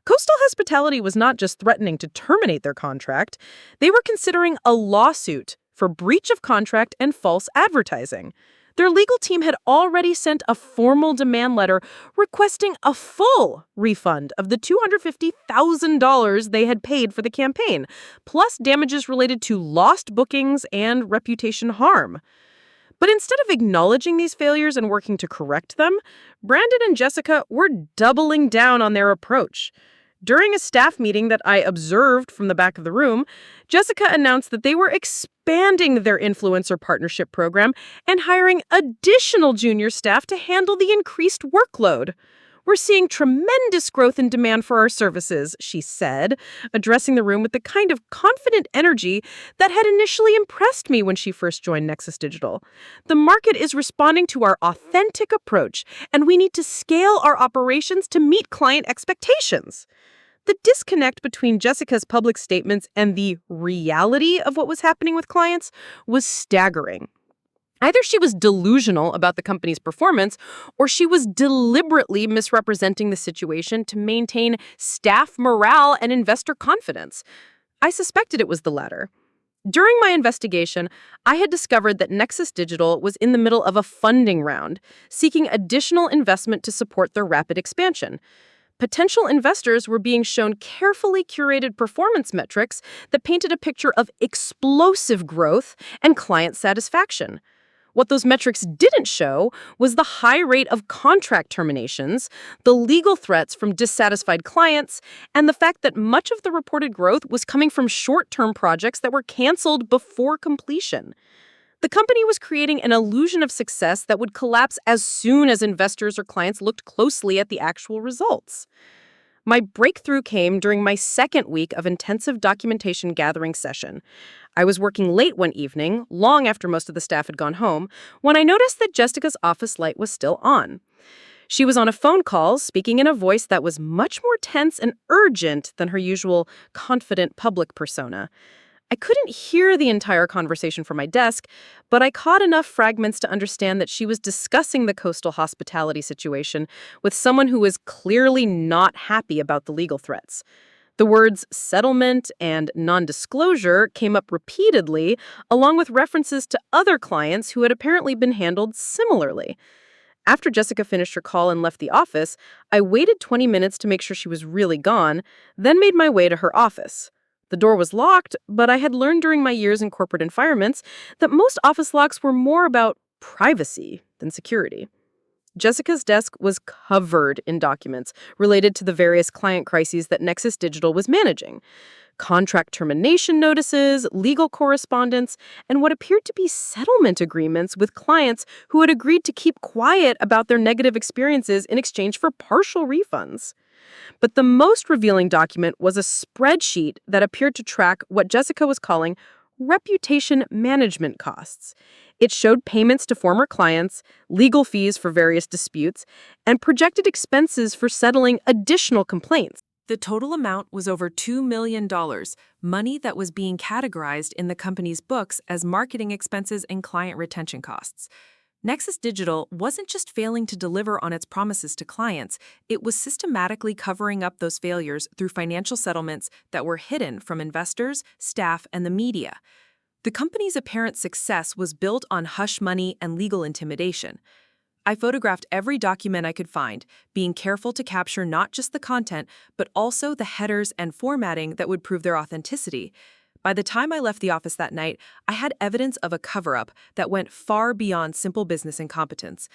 Coastal Hospitality was not just threatening to terminate their contract, they were considering a lawsuit for breach of contract and false advertising. Their legal team had already sent a formal demand letter requesting a full refund of the $250,000 they had paid for the campaign, plus damages related to lost bookings and reputation harm. But instead of acknowledging these failures and working to correct them, Brandon and Jessica were doubling down on their approach. During a staff meeting that I observed from the back of the room, Jessica announced that they were expanding their influencer partnership program and hiring additional junior staff to handle the increased workload. "We're seeing tremendous growth in demand for our services," she said, addressing the room with the kind of confident energy that had initially impressed me when she first joined Nexus Digital. "The market is responding to our authentic approach, and we need to scale our operations to meet client expectations." The disconnect between Jessica's public statements and the reality of what was happening with clients was staggering. Either she was delusional about the company's performance, or she was deliberately misrepresenting the situation to maintain staff morale and investor confidence. I suspected it was the latter. During my investigation, I had discovered that Nexus Digital was in the middle of a funding round, seeking additional investment to support their rapid expansion. Potential investors were being shown carefully curated performance metrics that painted a picture of explosive growth and client satisfaction. What those metrics didn't show was the high rate of contract terminations, the legal threats from dissatisfied clients, and the fact that much of the reported growth was coming from short-term projects that were canceled before completion. The company was creating an illusion of success that would collapse as soon as investors or clients looked closely at the actual results. My breakthrough came during my second week of intensive documentation gathering session. I was working late one evening, long after most of the staff had gone home, when I noticed that Jessica's office light was still on. She was on a phone call, speaking in a voice that was much more tense and urgent than her usual confident public persona. I couldn't hear the entire conversation from my desk, but I caught enough fragments to understand that she was discussing the Coastal Hospitality situation with someone who was clearly not happy about the legal threats. The words settlement and non-disclosure came up repeatedly, along with references to other clients who had apparently been handled similarly. After Jessica finished her call and left the office, I waited 20 minutes to make sure she was really gone, then made my way to her office. The door was locked, but I had learned during my years in corporate environments that most office locks were more about privacy than security. Jessica's desk was covered in documents related to the various client crises that Nexus Digital was managing. Contract termination notices, legal correspondence, and what appeared to be settlement agreements with clients who had agreed to keep quiet about their negative experiences in exchange for partial refunds. But the most revealing document was a spreadsheet that appeared to track what Jessica was calling reputation management costs. It showed payments to former clients, legal fees for various disputes, and projected expenses for settling additional complaints. The total amount was over $2 million, money that was being categorized in the company's books as marketing expenses and client retention costs. Nexus Digital wasn't just failing to deliver on its promises to clients, it was systematically covering up those failures through financial settlements that were hidden from investors, staff, and the media. The company's apparent success was built on hush money and legal intimidation. I photographed every document I could find, being careful to capture not just the content, but also the headers and formatting that would prove their authenticity. By the time I left the office that night, I had evidence of a cover-up that went far beyond simple business incompetence.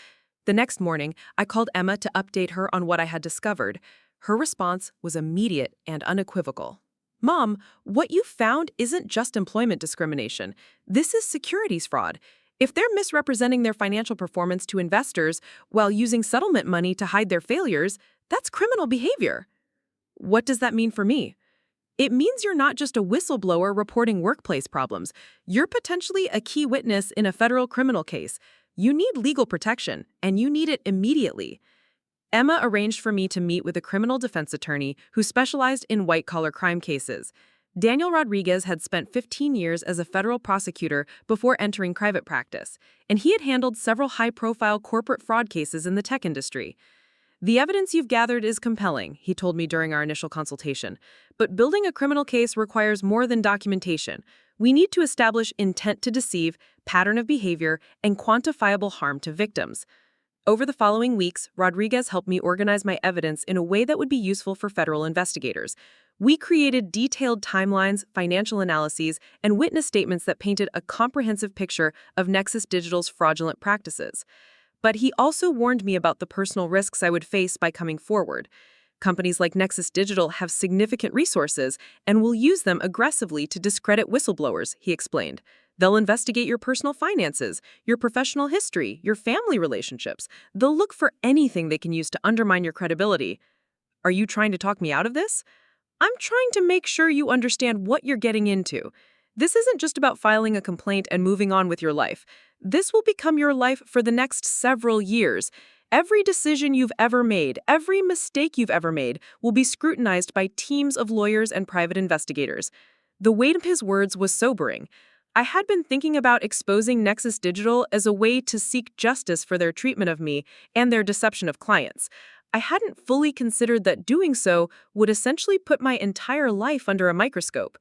The next morning, I called Emma to update her on what I had discovered. Her response was immediate and unequivocal. "Mom, what you found isn't just employment discrimination. This is securities fraud. If they're misrepresenting their financial performance to investors while using settlement money to hide their failures, that's criminal behavior." What does that mean for me? It means you're not just a whistleblower reporting workplace problems. You're potentially a key witness in a federal criminal case. You need legal protection, and you need it immediately. Emma arranged for me to meet with a criminal defense attorney who specialized in white-collar crime cases. Daniel Rodriguez had spent 15 years as a federal prosecutor before entering private practice, and he had handled several high-profile corporate fraud cases in the tech industry. "The evidence you've gathered is compelling," he told me during our initial consultation, "but building a criminal case requires more than documentation. We need to establish intent to deceive, pattern of behavior, and quantifiable harm to victims." Over the following weeks, Rodriguez helped me organize my evidence in a way that would be useful for federal investigators. We created detailed timelines, financial analyses, and witness statements that painted a comprehensive picture of Nexus Digital's fraudulent practices. But he also warned me about the personal risks I would face by coming forward. Companies like Nexus Digital have significant resources and will use them aggressively to discredit whistleblowers, he explained. They'll investigate your personal finances, your professional history, your family relationships. They'll look for anything they can use to undermine your credibility. Are you trying to talk me out of this? I'm trying to make sure you understand what you're getting into. This isn't just about filing a complaint and moving on with your life. This will become your life for the next several years. Every decision you've ever made, every mistake you've ever made, will be scrutinized by teams of lawyers and private investigators. The weight of his words was sobering. I had been thinking about exposing Nexus Digital as a way to seek justice for their treatment of me and their deception of clients. I hadn't fully considered that doing so would essentially put my entire life under a microscope.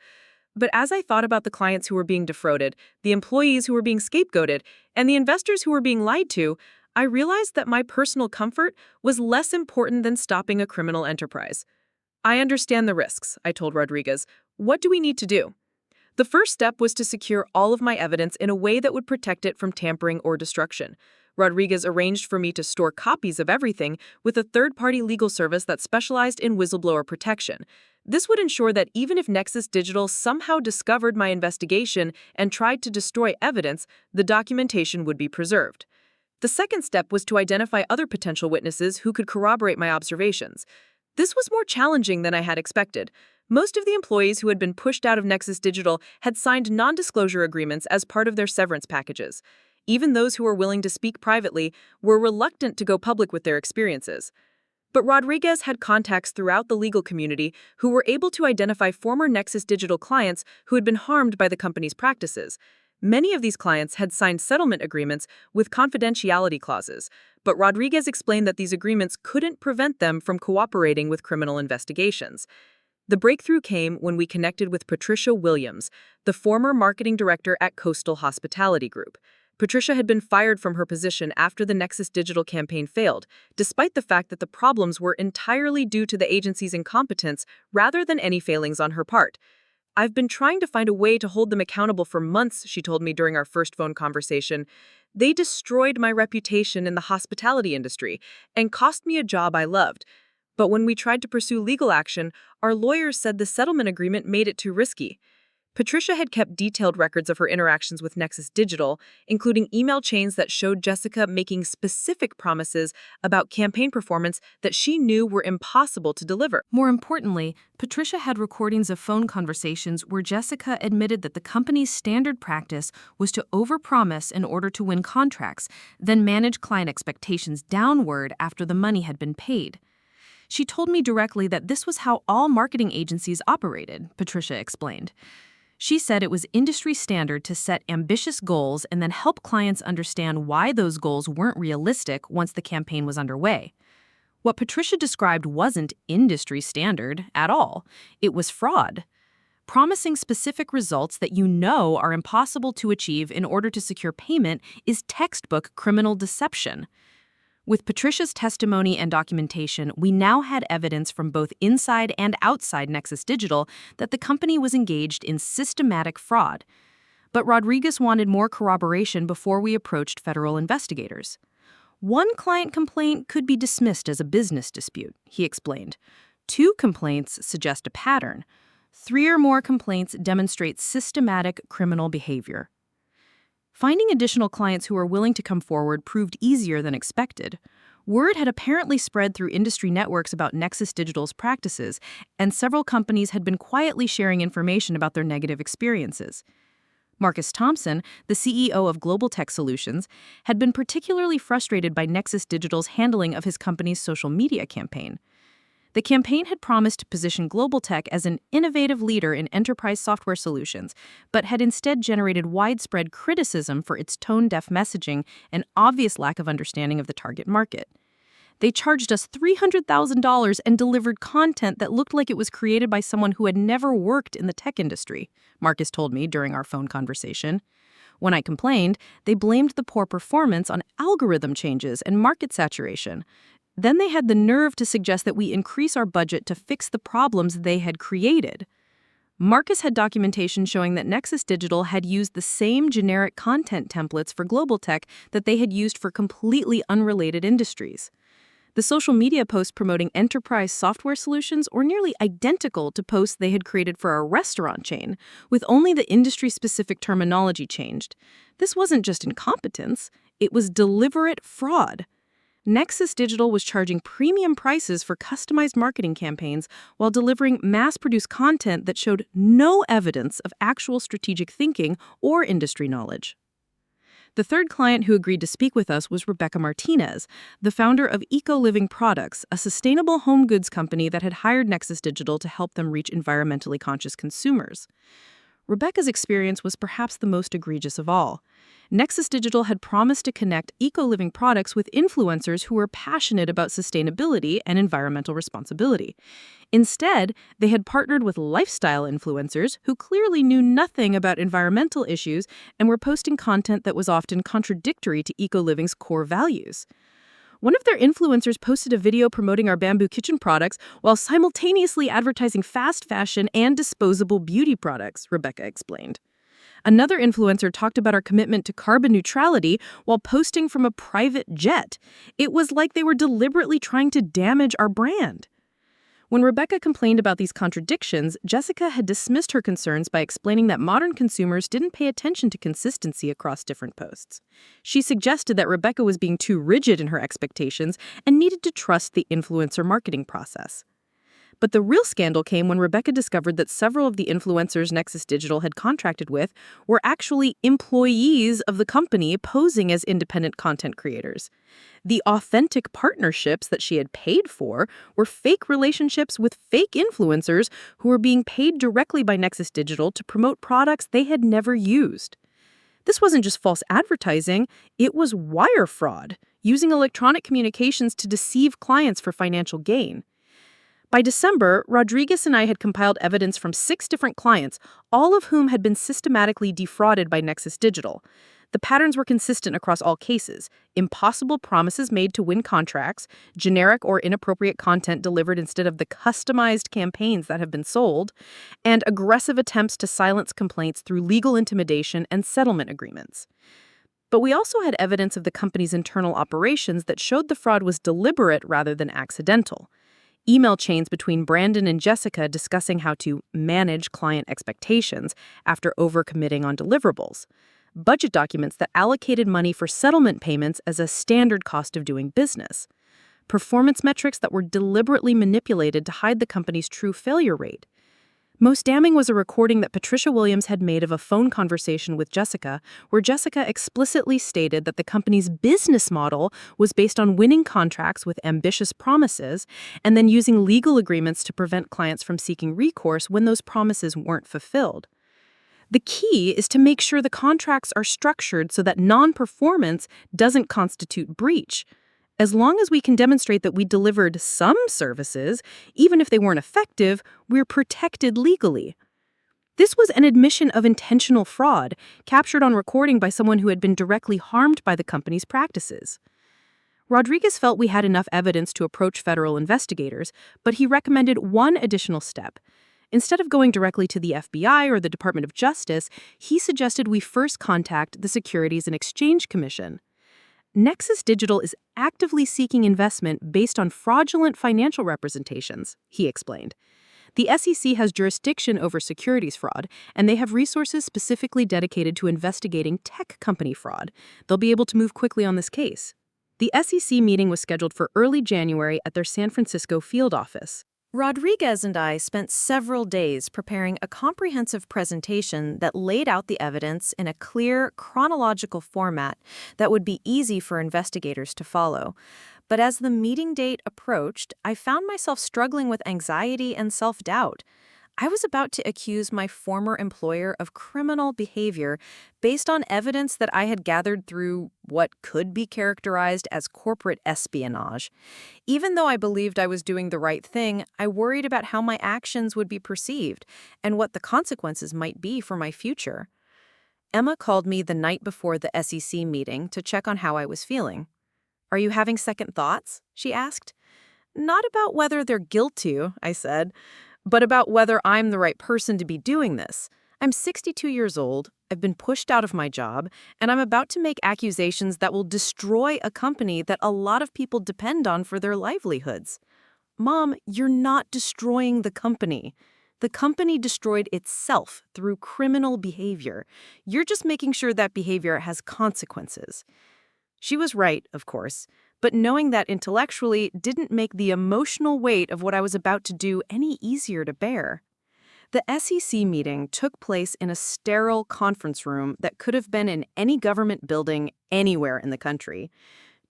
But as I thought about the clients who were being defrauded, the employees who were being scapegoated, and the investors who were being lied to, I realized that my personal comfort was less important than stopping a criminal enterprise. "I understand the risks," I told Rodriguez. "What do we need to do?" The first step was to secure all of my evidence in a way that would protect it from tampering or destruction. Rodriguez arranged for me to store copies of everything with a third-party legal service that specialized in whistleblower protection. This would ensure that even if Nexus Digital somehow discovered my investigation and tried to destroy evidence, the documentation would be preserved. The second step was to identify other potential witnesses who could corroborate my observations. This was more challenging than I had expected. Most of the employees who had been pushed out of Nexus Digital had signed non-disclosure agreements as part of their severance packages. Even those who were willing to speak privately were reluctant to go public with their experiences. But Rodriguez had contacts throughout the legal community who were able to identify former Nexus Digital clients who had been harmed by the company's practices. Many of these clients had signed settlement agreements with confidentiality clauses, but Rodriguez explained that these agreements couldn't prevent them from cooperating with criminal investigations. The breakthrough came when we connected with Patricia Williams, the former marketing director at Coastal Hospitality Group. Patricia had been fired from her position after the Nexus Digital campaign failed, despite the fact that the problems were entirely due to the agency's incompetence rather than any failings on her part. "I've been trying to find a way to hold them accountable for months," she told me during our first phone conversation. "They destroyed my reputation in the hospitality industry and cost me a job I loved. But when we tried to pursue legal action, our lawyers said the settlement agreement made it too risky." Patricia had kept detailed records of her interactions with Nexus Digital, including email chains that showed Jessica making specific promises about campaign performance that she knew were impossible to deliver. More importantly, Patricia had recordings of phone conversations where Jessica admitted that the company's standard practice was to overpromise in order to win contracts, then manage client expectations downward after the money had been paid. "She told me directly that this was how all marketing agencies operated," Patricia explained. She said it was industry standard to set ambitious goals and then help clients understand why those goals weren't realistic once the campaign was underway. What Patricia described wasn't industry standard at all. It was fraud. Promising specific results that you know are impossible to achieve in order to secure payment is textbook criminal deception. With Patricia's testimony and documentation, we now had evidence from both inside and outside Nexus Digital that the company was engaged in systematic fraud. But Rodriguez wanted more corroboration before we approached federal investigators. One client complaint could be dismissed as a business dispute, he explained. 2 complaints suggest a pattern. 3 or more complaints demonstrate systematic criminal behavior. Finding additional clients who were willing to come forward proved easier than expected. Word had apparently spread through industry networks about Nexus Digital's practices, and several companies had been quietly sharing information about their negative experiences. Marcus Thompson, the CEO of Global Tech Solutions, had been particularly frustrated by Nexus Digital's handling of his company's social media campaign. The campaign had promised to position Global Tech as an innovative leader in enterprise software solutions, but had instead generated widespread criticism for its tone-deaf messaging and obvious lack of understanding of the target market. They charged us $300,000 and delivered content that looked like it was created by someone who had never worked in the tech industry, Marcus told me during our phone conversation. When I complained, they blamed the poor performance on algorithm changes and market saturation. Then they had the nerve to suggest that we increase our budget to fix the problems they had created. Marcus had documentation showing that Nexus Digital had used the same generic content templates for Global Tech that they had used for completely unrelated industries. The social media posts promoting enterprise software solutions were nearly identical to posts they had created for a restaurant chain, with only the industry-specific terminology changed. This wasn't just incompetence, it was deliberate fraud. Nexus Digital was charging premium prices for customized marketing campaigns while delivering mass-produced content that showed no evidence of actual strategic thinking or industry knowledge. The third client who agreed to speak with us was Rebecca Martinez, the founder of Eco Living Products, a sustainable home goods company that had hired Nexus Digital to help them reach environmentally conscious consumers. Rebecca's experience was perhaps the most egregious of all. Nexus Digital had promised to connect eco-living products with influencers who were passionate about sustainability and environmental responsibility. Instead, they had partnered with lifestyle influencers who clearly knew nothing about environmental issues and were posting content that was often contradictory to eco-living's core values. One of their influencers posted a video promoting our bamboo kitchen products while simultaneously advertising fast fashion and disposable beauty products, Rebecca explained. Another influencer talked about our commitment to carbon neutrality while posting from a private jet. It was like they were deliberately trying to damage our brand. When Rebecca complained about these contradictions, Jessica had dismissed her concerns by explaining that modern consumers didn't pay attention to consistency across different posts. She suggested that Rebecca was being too rigid in her expectations and needed to trust the influencer marketing process. But the real scandal came when Rebecca discovered that several of the influencers Nexus Digital had contracted with were actually employees of the company posing as independent content creators. The authentic partnerships that she had paid for were fake relationships with fake influencers who were being paid directly by Nexus Digital to promote products they had never used. This wasn't just false advertising, it was wire fraud, using electronic communications to deceive clients for financial gain. By December, Rodriguez and I had compiled evidence from 6 different clients, all of whom had been systematically defrauded by Nexus Digital. The patterns were consistent across all cases: impossible promises made to win contracts, generic or inappropriate content delivered instead of the customized campaigns that have been sold, and aggressive attempts to silence complaints through legal intimidation and settlement agreements. But we also had evidence of the company's internal operations that showed the fraud was deliberate rather than accidental. Email chains between Brandon and Jessica discussing how to manage client expectations after overcommitting on deliverables. Budget documents that allocated money for settlement payments as a standard cost of doing business. Performance metrics that were deliberately manipulated to hide the company's true failure rate. Most damning was a recording that Patricia Williams had made of a phone conversation with Jessica, where Jessica explicitly stated that the company's business model was based on winning contracts with ambitious promises and then using legal agreements to prevent clients from seeking recourse when those promises weren't fulfilled. The key is to make sure the contracts are structured so that non-performance doesn't constitute breach. As long as we can demonstrate that we delivered some services, even if they weren't effective, we're protected legally. This was an admission of intentional fraud, captured on recording by someone who had been directly harmed by the company's practices. Rodriguez felt we had enough evidence to approach federal investigators, but he recommended one additional step. Instead of going directly to the FBI or the Department of Justice, he suggested we first contact the Securities and Exchange Commission. Nexus Digital is actively seeking investment based on fraudulent financial representations, he explained. The SEC has jurisdiction over securities fraud, and they have resources specifically dedicated to investigating tech company fraud. They'll be able to move quickly on this case. The SEC meeting was scheduled for early January at their San Francisco field office. Rodriguez and I spent several days preparing a comprehensive presentation that laid out the evidence in a clear, chronological format that would be easy for investigators to follow. But as the meeting date approached, I found myself struggling with anxiety and self-doubt. I was about to accuse my former employer of criminal behavior based on evidence that I had gathered through what could be characterized as corporate espionage. Even though I believed I was doing the right thing, I worried about how my actions would be perceived and what the consequences might be for my future. Emma called me the night before the SEC meeting to check on how I was feeling. "Are you having second thoughts?" she asked. "Not about whether they're guilty," I said, "but about whether I'm the right person to be doing this. I'm 62 years old, I've been pushed out of my job, and I'm about to make accusations that will destroy a company that a lot of people depend on for their livelihoods." "Mom, you're not destroying the company. The company destroyed itself through criminal behavior. You're just making sure that behavior has consequences." She was right, of course, but knowing that intellectually didn't make the emotional weight of what I was about to do any easier to bear. The SEC meeting took place in a sterile conference room that could have been in any government building anywhere in the country.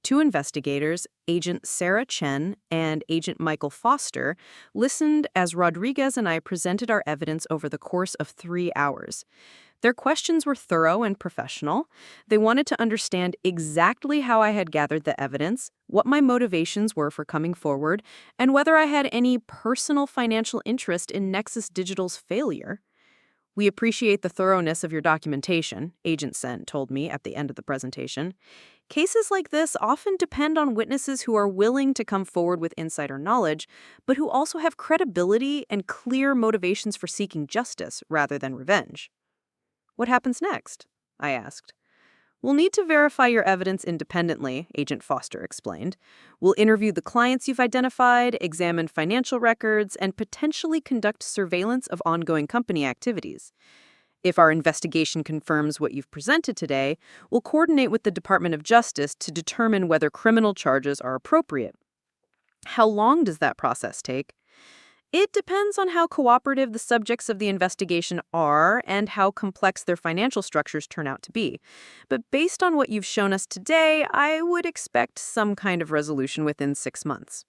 Two investigators, Agent Sarah Chen and Agent Michael Foster, listened as Rodriguez and I presented our evidence over the course of 3 hours. Their questions were thorough and professional. They wanted to understand exactly how I had gathered the evidence, what my motivations were for coming forward, and whether I had any personal financial interest in Nexus Digital's failure. "We appreciate the thoroughness of your documentation," Agent Sen told me at the end of the presentation. "Cases like this often depend on witnesses who are willing to come forward with insider knowledge, but who also have credibility and clear motivations for seeking justice rather than revenge." "What happens next?" I asked. "We'll need to verify your evidence independently," Agent Foster explained. "We'll interview the clients you've identified, examine financial records, and potentially conduct surveillance of ongoing company activities. If our investigation confirms what you've presented today, we'll coordinate with the Department of Justice to determine whether criminal charges are appropriate." "How long does that process take?" "It depends on how cooperative the subjects of the investigation are and how complex their financial structures turn out to be. But based on what you've shown us today, I would expect some kind of resolution within 6 months."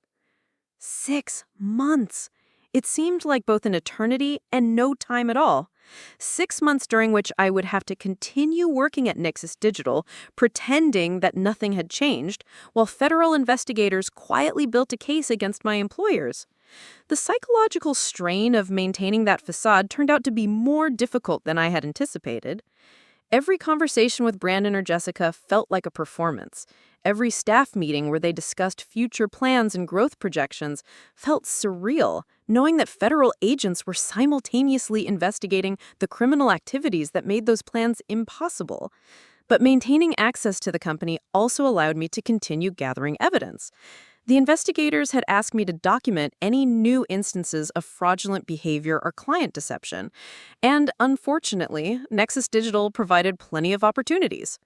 6 months! It seemed like both an eternity and no time at all. 6 months during which I would have to continue working at Nexus Digital, pretending that nothing had changed, while federal investigators quietly built a case against my employers. The psychological strain of maintaining that facade turned out to be more difficult than I had anticipated. Every conversation with Brandon or Jessica felt like a performance. Every staff meeting where they discussed future plans and growth projections felt surreal, knowing that federal agents were simultaneously investigating the criminal activities that made those plans impossible. But maintaining access to the company also allowed me to continue gathering evidence. The investigators had asked me to document any new instances of fraudulent behavior or client deception, and unfortunately, Nexus Digital provided plenty of opportunities.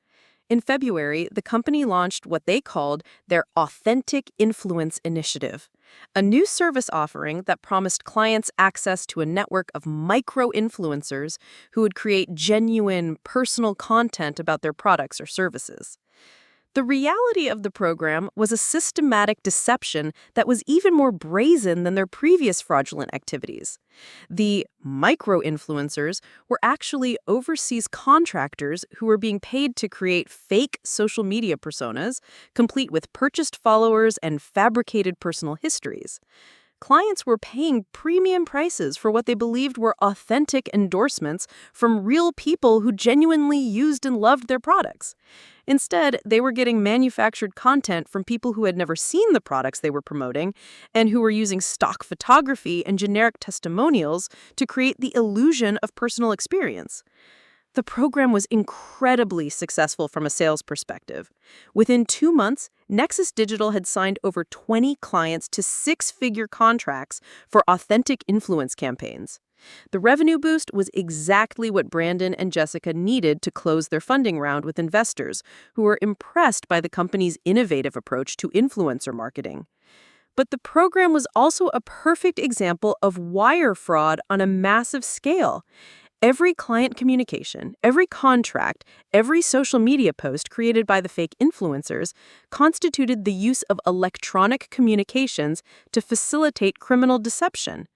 In February, the company launched what they called their Authentic Influence Initiative, a new service offering that promised clients access to a network of micro-influencers who would create genuine, personal content about their products or services. The reality of the program was a systematic deception that was even more brazen than their previous fraudulent activities. The micro-influencers were actually overseas contractors who were being paid to create fake social media personas, complete with purchased followers and fabricated personal histories. clients were paying premium prices for what they believed were authentic endorsements from real people who genuinely used and loved their products. Instead, they were getting manufactured content from people who had never seen the products they were promoting and who were using stock photography and generic testimonials to create the illusion of personal experience. The program was incredibly successful from a sales perspective. Within 2 months, Nexus Digital had signed over 20 clients to 6-figure contracts for authentic influence campaigns. The revenue boost was exactly what Brandon and Jessica needed to close their funding round with investors who were impressed by the company's innovative approach to influencer marketing. But the program was also a perfect example of wire fraud on a massive scale. Every client communication, every contract, every social media post created by the fake influencers constituted the use of electronic communications to facilitate criminal deception.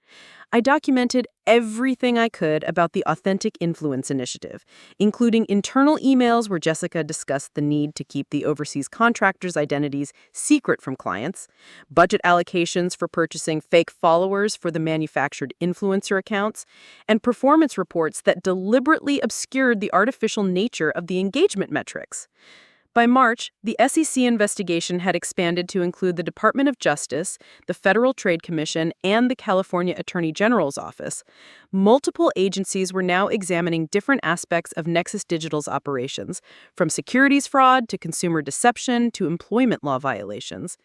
I documented everything I could about the Authentic Influence Initiative, including internal emails where Jessica discussed the need to keep the overseas contractors' identities secret from clients, budget allocations for purchasing fake followers for the manufactured influencer accounts, and performance reports that deliberately obscured the artificial nature of the engagement metrics. By March, the SEC investigation had expanded to include the Department of Justice, the Federal Trade Commission, and the California Attorney General's office. Multiple agencies were now examining different aspects of Nexus Digital's operations, from securities fraud to consumer deception to employment law violations.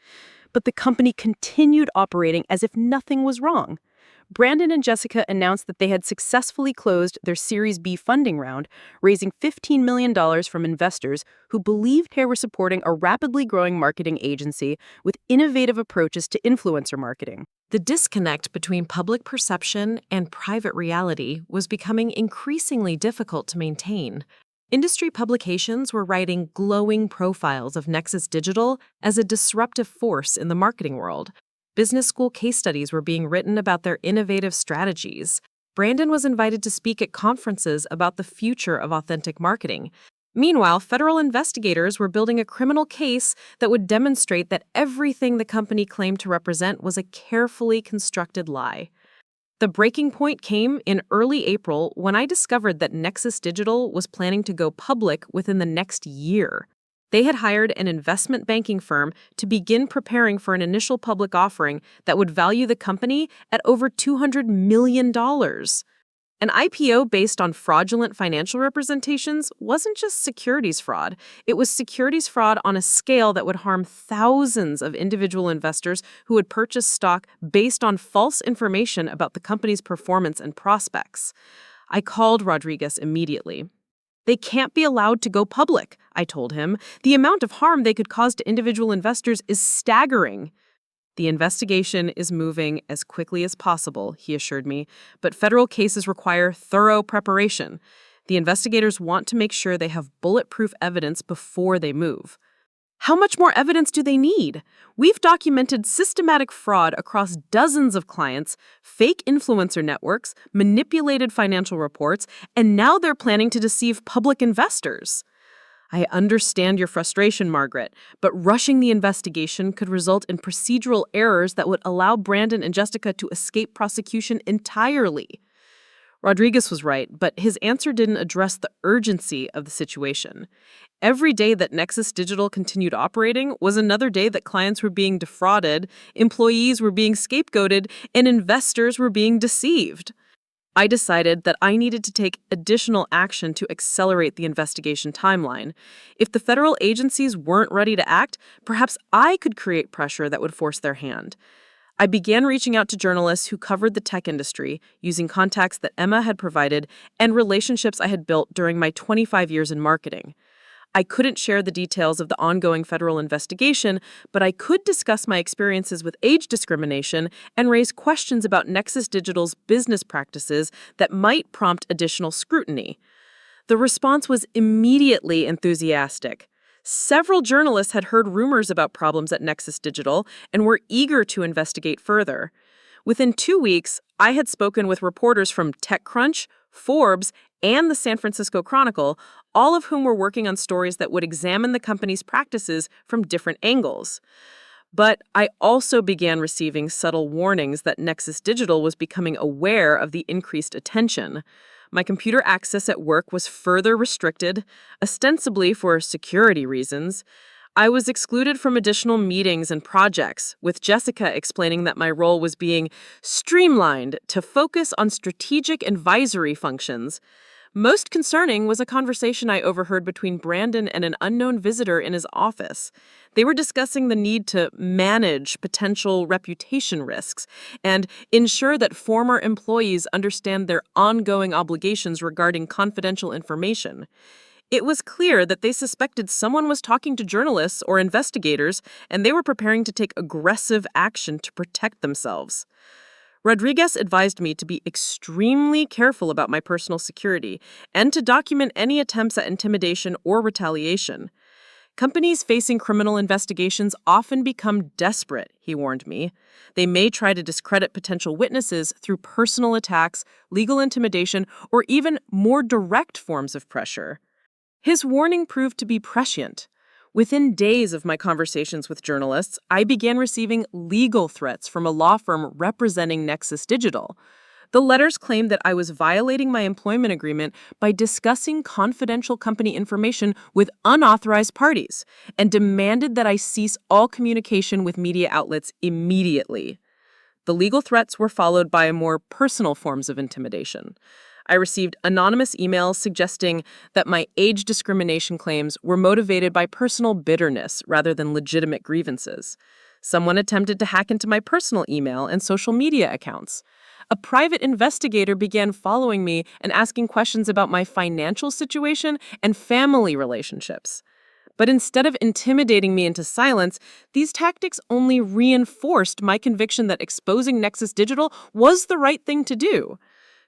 But the company continued operating as if nothing was wrong. Brandon and Jessica announced that they had successfully closed their Series B funding round, raising $15 million from investors who believed they were supporting a rapidly growing marketing agency with innovative approaches to influencer marketing. The disconnect between public perception and private reality was becoming increasingly difficult to maintain. Industry publications were writing glowing profiles of Nexus Digital as a disruptive force in the marketing world. Business school case studies were being written about their innovative strategies. Brandon was invited to speak at conferences about the future of authentic marketing. Meanwhile, federal investigators were building a criminal case that would demonstrate that everything the company claimed to represent was a carefully constructed lie. The breaking point came in early April when I discovered that Nexus Digital was planning to go public within the next year. They had hired an investment banking firm to begin preparing for an initial public offering that would value the company at over $200 million. An IPO based on fraudulent financial representations wasn't just securities fraud. It was securities fraud on a scale that would harm thousands of individual investors who would purchase stock based on false information about the company's performance and prospects. I called Rodriguez immediately. They can't be allowed to go public, I told him. The amount of harm they could cause to individual investors is staggering. The investigation is moving as quickly as possible, he assured me, but federal cases require thorough preparation. The investigators want to make sure they have bulletproof evidence before they move. How much more evidence do they need? We've documented systematic fraud across dozens of clients, fake influencer networks, manipulated financial reports, and now they're planning to deceive public investors. I understand your frustration, Margaret, but rushing the investigation could result in procedural errors that would allow Brandon and Jessica to escape prosecution entirely. Rodriguez was right, but his answer didn't address the urgency of the situation. Every day that Nexus Digital continued operating was another day that clients were being defrauded, employees were being scapegoated, and investors were being deceived. I decided that I needed to take additional action to accelerate the investigation timeline. If the federal agencies weren't ready to act, perhaps I could create pressure that would force their hand. I began reaching out to journalists who covered the tech industry, using contacts that Emma had provided and relationships I had built during my 25 years in marketing. I couldn't share the details of the ongoing federal investigation, but I could discuss my experiences with age discrimination and raise questions about Nexus Digital's business practices that might prompt additional scrutiny. The response was immediately enthusiastic. Several journalists had heard rumors about problems at Nexus Digital and were eager to investigate further. Within 2 weeks, I had spoken with reporters from TechCrunch, Forbes, and the San Francisco Chronicle, all of whom were working on stories that would examine the company's practices from different angles. But I also began receiving subtle warnings that Nexus Digital was becoming aware of the increased attention. My computer access at work was further restricted, ostensibly for security reasons. I was excluded from additional meetings and projects, with Jessica explaining that my role was being streamlined to focus on strategic advisory functions. Most concerning was a conversation I overheard between Brandon and an unknown visitor in his office. They were discussing the need to manage potential reputation risks and ensure that former employees understand their ongoing obligations regarding confidential information. It was clear that they suspected someone was talking to journalists or investigators, and they were preparing to take aggressive action to protect themselves. Rodriguez advised me to be extremely careful about my personal security and to document any attempts at intimidation or retaliation. Companies facing criminal investigations often become desperate, he warned me. They may try to discredit potential witnesses through personal attacks, legal intimidation, or even more direct forms of pressure. His warning proved to be prescient. Within days of my conversations with journalists, I began receiving legal threats from a law firm representing Nexus Digital. The letters claimed that I was violating my employment agreement by discussing confidential company information with unauthorized parties and demanded that I cease all communication with media outlets immediately. The legal threats were followed by more personal forms of intimidation. I received anonymous emails suggesting that my age discrimination claims were motivated by personal bitterness rather than legitimate grievances. Someone attempted to hack into my personal email and social media accounts. A private investigator began following me and asking questions about my financial situation and family relationships. But instead of intimidating me into silence, these tactics only reinforced my conviction that exposing Nexus Digital was the right thing to do.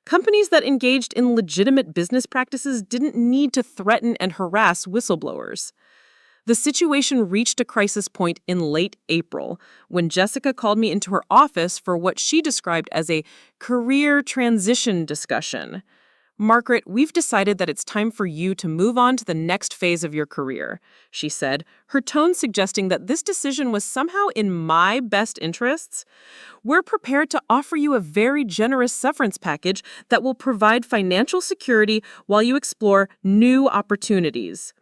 Companies that engaged in legitimate business practices didn't need to threaten and harass whistleblowers. The situation reached a crisis point in late April when Jessica called me into her office for what she described as a career transition discussion. "Margaret, we've decided that it's time for you to move on to the next phase of your career," she said, her tone suggesting that this decision was somehow in my best interests. "We're prepared to offer you a very generous severance package that will provide financial security while you explore new opportunities."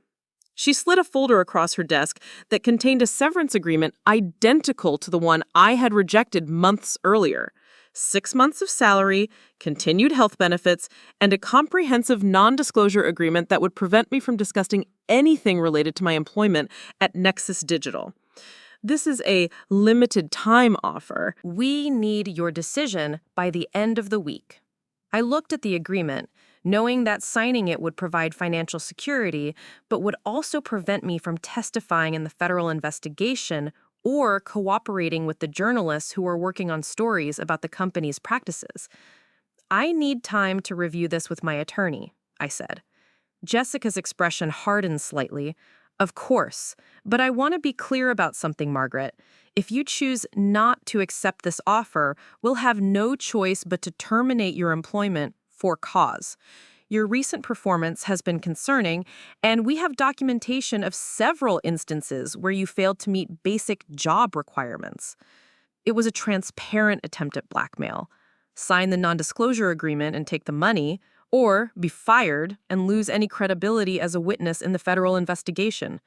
She slid a folder across her desk that contained a severance agreement identical to the one I had rejected months earlier. 6 months of salary, continued health benefits, and a comprehensive non-disclosure agreement that would prevent me from discussing anything related to my employment at Nexus Digital. "This is a limited time offer. We need your decision by the end of the week." I looked at the agreement, knowing that signing it would provide financial security, but would also prevent me from testifying in the federal investigation or cooperating with the journalists who are working on stories about the company's practices. "I need time to review this with my attorney," I said. Jessica's expression hardened slightly. "Of course, but I want to be clear about something, Margaret. If you choose not to accept this offer, we'll have no choice but to terminate your employment for cause. Your recent performance has been concerning, and we have documentation of several instances where you failed to meet basic job requirements." It was a transparent attempt at blackmail. Sign the non-disclosure agreement and take the money, or be fired and lose any credibility as a witness in the federal investigation.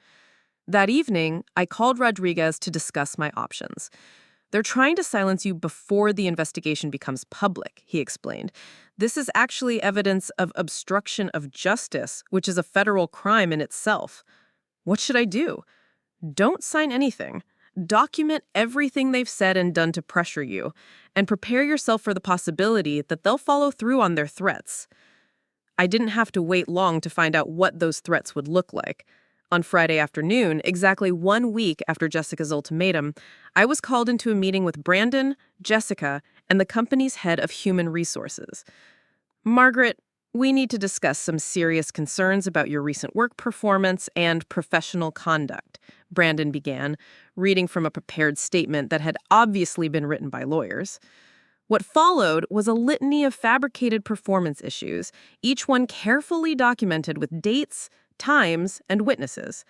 That evening, I called Rodriguez to discuss my options. "They're trying to silence you before the investigation becomes public," he explained. "This is actually evidence of obstruction of justice, which is a federal crime in itself." What should I do? Don't sign anything. Document everything they've said and done to pressure you, and prepare yourself for the possibility that they'll follow through on their threats. I didn't have to wait long to find out what those threats would look like. On Friday afternoon, exactly 1 week after Jessica's ultimatum, I was called into a meeting with Brandon, Jessica, and the company's head of human resources. "Margaret, we need to discuss some serious concerns about your recent work performance and professional conduct," Brandon began, reading from a prepared statement that had obviously been written by lawyers. What followed was a litany of fabricated performance issues, each one carefully documented with dates, times, and witnesses.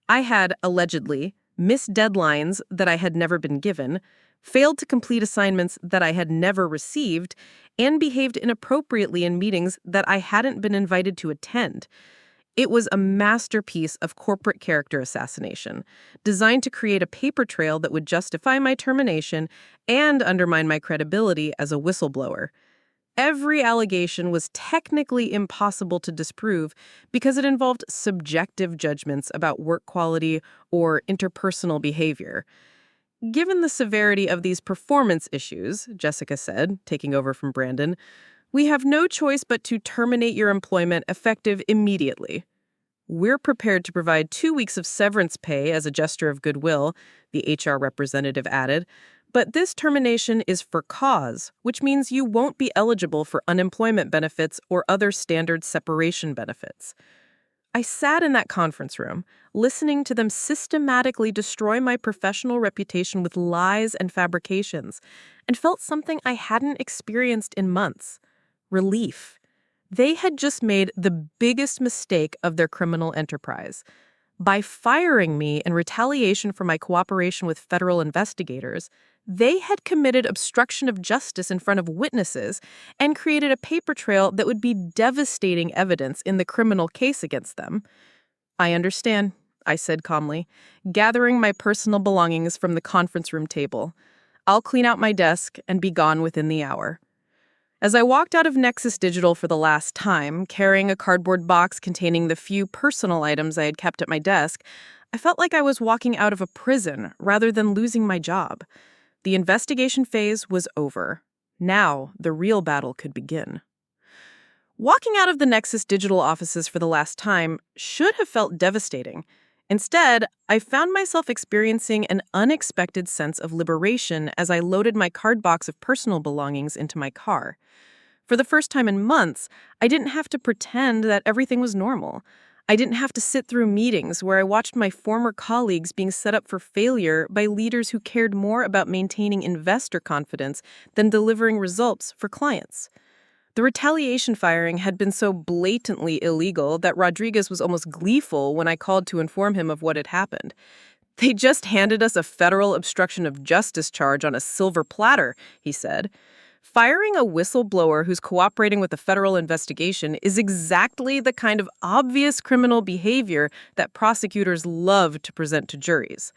I had, allegedly, missed deadlines that I had never been given, failed to complete assignments that I had never received, and behaved inappropriately in meetings that I hadn't been invited to attend. It was a masterpiece of corporate character assassination, designed to create a paper trail that would justify my termination and undermine my credibility as a whistleblower. Every allegation was technically impossible to disprove because it involved subjective judgments about work quality or interpersonal behavior. Given the severity of these performance issues, Jessica said, taking over from Brandon, we have no choice but to terminate your employment effective immediately. We're prepared to provide 2 weeks of severance pay as a gesture of goodwill, the HR representative added, but this termination is for cause, which means you won't be eligible for unemployment benefits or other standard separation benefits. I sat in that conference room, listening to them systematically destroy my professional reputation with lies and fabrications, and felt something I hadn't experienced in months: relief. They had just made the biggest mistake of their criminal enterprise. By firing me in retaliation for my cooperation with federal investigators, they had committed obstruction of justice in front of witnesses and created a paper trail that would be devastating evidence in the criminal case against them. I understand, I said calmly, gathering my personal belongings from the conference room table. I'll clean out my desk and be gone within the hour. As I walked out of Nexus Digital for the last time, carrying a cardboard box containing the few personal items I had kept at my desk, I felt like I was walking out of a prison rather than losing my job. The investigation phase was over. Now, the real battle could begin. Walking out of the Nexus Digital offices for the last time should have felt devastating. Instead, I found myself experiencing an unexpected sense of liberation as I loaded my card box of personal belongings into my car. For the first time in months, I didn't have to pretend that everything was normal. I didn't have to sit through meetings where I watched my former colleagues being set up for failure by leaders who cared more about maintaining investor confidence than delivering results for clients. The retaliation firing had been so blatantly illegal that Rodriguez was almost gleeful when I called to inform him of what had happened. They just handed us a federal obstruction of justice charge on a silver platter, he said. Firing a whistleblower who's cooperating with a federal investigation is exactly the kind of obvious criminal behavior that prosecutors love to present to juries.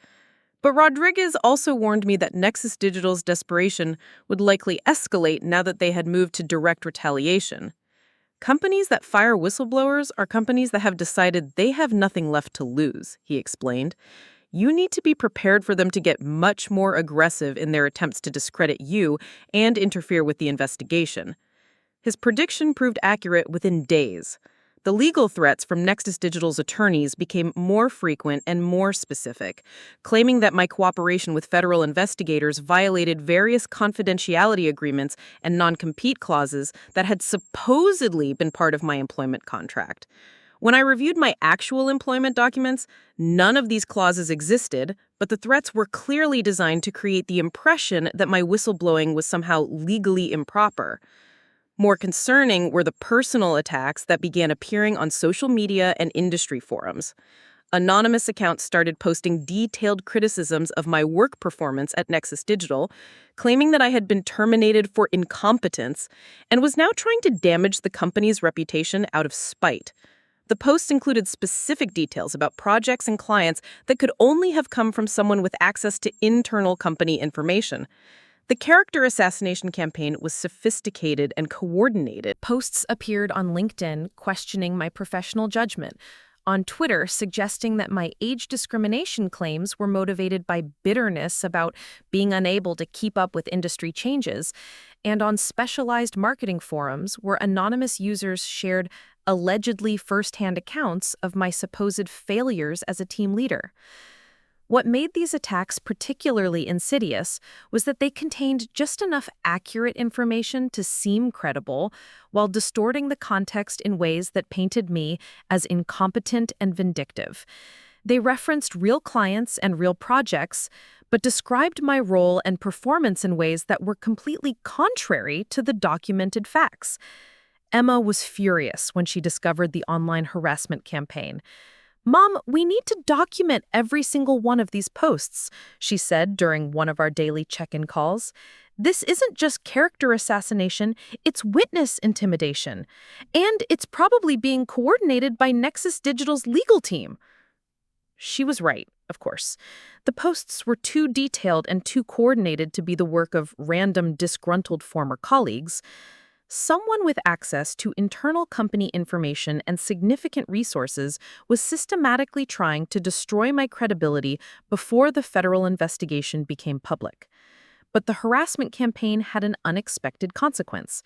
But Rodriguez also warned me that Nexus Digital's desperation would likely escalate now that they had moved to direct retaliation. Companies that fire whistleblowers are companies that have decided they have nothing left to lose, he explained. You need to be prepared for them to get much more aggressive in their attempts to discredit you and interfere with the investigation. His prediction proved accurate within days. The legal threats from Nexus Digital's attorneys became more frequent and more specific, claiming that my cooperation with federal investigators violated various confidentiality agreements and non-compete clauses that had supposedly been part of my employment contract. When I reviewed my actual employment documents, none of these clauses existed, but the threats were clearly designed to create the impression that my whistleblowing was somehow legally improper. More concerning were the personal attacks that began appearing on social media and industry forums. Anonymous accounts started posting detailed criticisms of my work performance at Nexus Digital, claiming that I had been terminated for incompetence and was now trying to damage the company's reputation out of spite. The posts included specific details about projects and clients that could only have come from someone with access to internal company information. The character assassination campaign was sophisticated and coordinated. Posts appeared on LinkedIn questioning my professional judgment, on Twitter suggesting that my age discrimination claims were motivated by bitterness about being unable to keep up with industry changes, and on specialized marketing forums where anonymous users shared allegedly first-hand accounts of my supposed failures as a team leader. What made these attacks particularly insidious was that they contained just enough accurate information to seem credible, while distorting the context in ways that painted me as incompetent and vindictive. They referenced real clients and real projects, but described my role and performance in ways that were completely contrary to the documented facts. Emma was furious when she discovered the online harassment campaign. "Mom, we need to document every single one of these posts," she said during one of our daily check-in calls. "This isn't just character assassination, it's witness intimidation. And it's probably being coordinated by Nexus Digital's legal team." She was right, of course. The posts were too detailed and too coordinated to be the work of random disgruntled former colleagues. Someone with access to internal company information and significant resources was systematically trying to destroy my credibility before the federal investigation became public. But the harassment campaign had an unexpected consequence.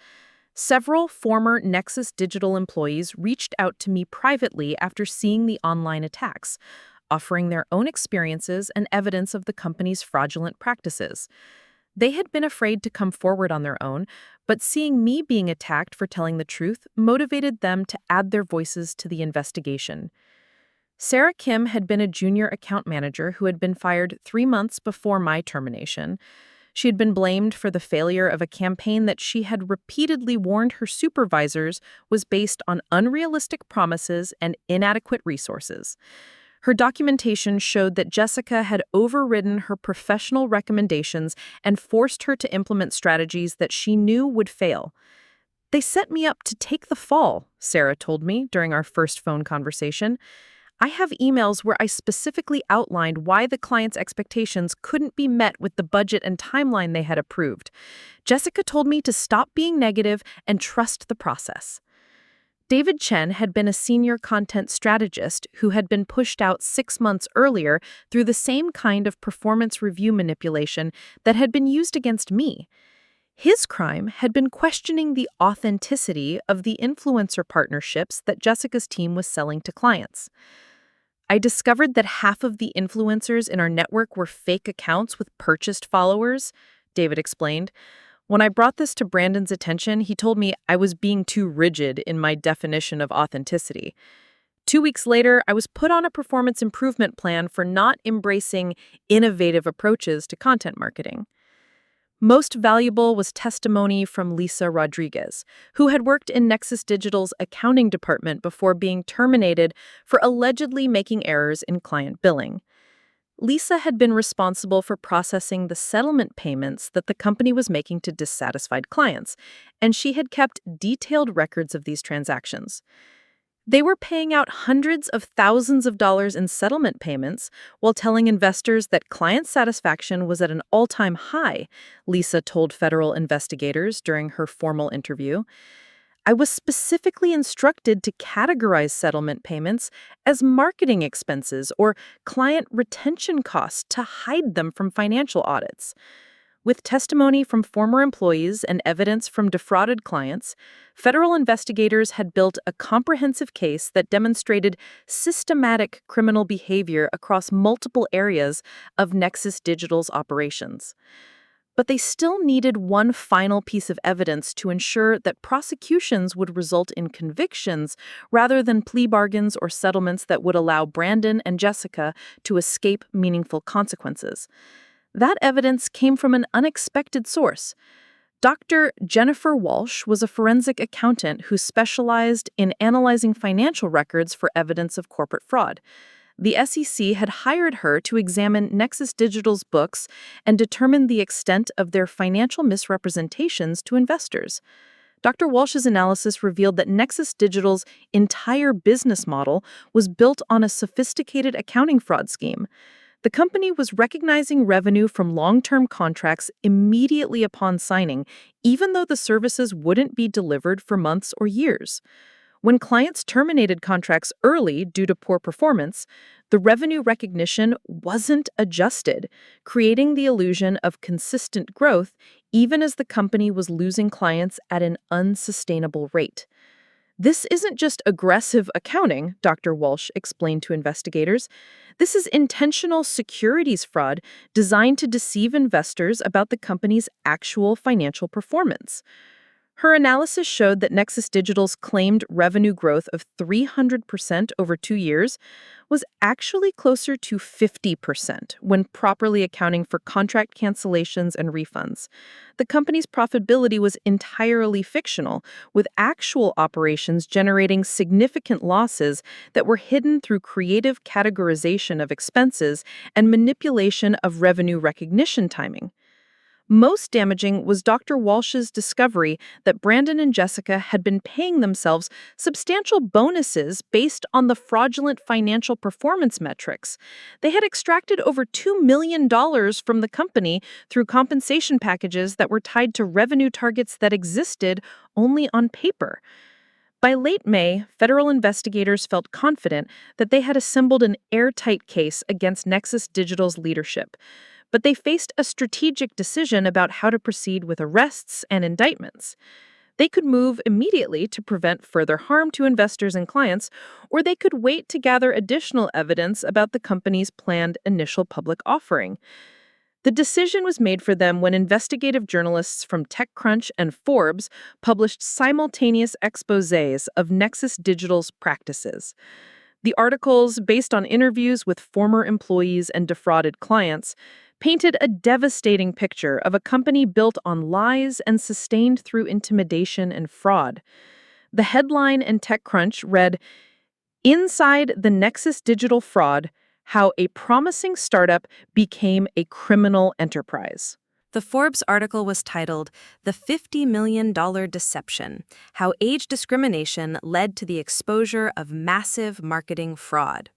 Several former Nexus Digital employees reached out to me privately after seeing the online attacks, offering their own experiences and evidence of the company's fraudulent practices. They had been afraid to come forward on their own, but seeing me being attacked for telling the truth motivated them to add their voices to the investigation. Sarah Kim had been a junior account manager who had been fired 3 months before my termination. She had been blamed for the failure of a campaign that she had repeatedly warned her supervisors was based on unrealistic promises and inadequate resources. Her documentation showed that Jessica had overridden her professional recommendations and forced her to implement strategies that she knew would fail. "They set me up to take the fall," Sarah told me during our first phone conversation. "I have emails where I specifically outlined why the client's expectations couldn't be met with the budget and timeline they had approved. Jessica told me to stop being negative and trust the process." David Chen had been a senior content strategist who had been pushed out 6 months earlier through the same kind of performance review manipulation that had been used against me. His crime had been questioning the authenticity of the influencer partnerships that Jessica's team was selling to clients. "I discovered that half of the influencers in our network were fake accounts with purchased followers," David explained. "When I brought this to Brandon's attention, he told me I was being too rigid in my definition of authenticity. 2 weeks later, I was put on a performance improvement plan for not embracing innovative approaches to content marketing." Most valuable was testimony from Lisa Rodriguez, who had worked in Nexus Digital's accounting department before being terminated for allegedly making errors in client billing. Lisa had been responsible for processing the settlement payments that the company was making to dissatisfied clients, and she had kept detailed records of these transactions. They were paying out hundreds of thousands of dollars in settlement payments while telling investors that client satisfaction was at an all-time high, Lisa told federal investigators during her formal interview. "I was specifically instructed to categorize settlement payments as marketing expenses or client retention costs to hide them from financial audits." With testimony from former employees and evidence from defrauded clients, federal investigators had built a comprehensive case that demonstrated systematic criminal behavior across multiple areas of Nexus Digital's operations. But they still needed one final piece of evidence to ensure that prosecutions would result in convictions rather than plea bargains or settlements that would allow Brandon and Jessica to escape meaningful consequences. That evidence came from an unexpected source. Dr. Jennifer Walsh was a forensic accountant who specialized in analyzing financial records for evidence of corporate fraud. The SEC had hired her to examine Nexus Digital's books and determine the extent of their financial misrepresentations to investors. Dr. Walsh's analysis revealed that Nexus Digital's entire business model was built on a sophisticated accounting fraud scheme. The company was recognizing revenue from long-term contracts immediately upon signing, even though the services wouldn't be delivered for months or years. When clients terminated contracts early due to poor performance, the revenue recognition wasn't adjusted, creating the illusion of consistent growth even as the company was losing clients at an unsustainable rate. "This isn't just aggressive accounting," Dr. Walsh explained to investigators. "This is intentional securities fraud designed to deceive investors about the company's actual financial performance." Her analysis showed that Nexus Digital's claimed revenue growth of 300% over 2 years was actually closer to 50% when properly accounting for contract cancellations and refunds. The company's profitability was entirely fictional, with actual operations generating significant losses that were hidden through creative categorization of expenses and manipulation of revenue recognition timing. Most damaging was Dr. Walsh's discovery that Brandon and Jessica had been paying themselves substantial bonuses based on the fraudulent financial performance metrics. They had extracted over $2 million from the company through compensation packages that were tied to revenue targets that existed only on paper. By late May, federal investigators felt confident that they had assembled an airtight case against Nexus Digital's leadership. But they faced a strategic decision about how to proceed with arrests and indictments. They could move immediately to prevent further harm to investors and clients, or they could wait to gather additional evidence about the company's planned initial public offering. The decision was made for them when investigative journalists from TechCrunch and Forbes published simultaneous exposés of Nexus Digital's practices. The articles, based on interviews with former employees and defrauded clients, painted a devastating picture of a company built on lies and sustained through intimidation and fraud. The headline in TechCrunch read, "Inside the Nexus Digital Fraud, How a Promising Startup Became a Criminal Enterprise." The Forbes article was titled, "The $50 Million Deception: How Age Discrimination Led to the Exposure of Massive Marketing Fraud."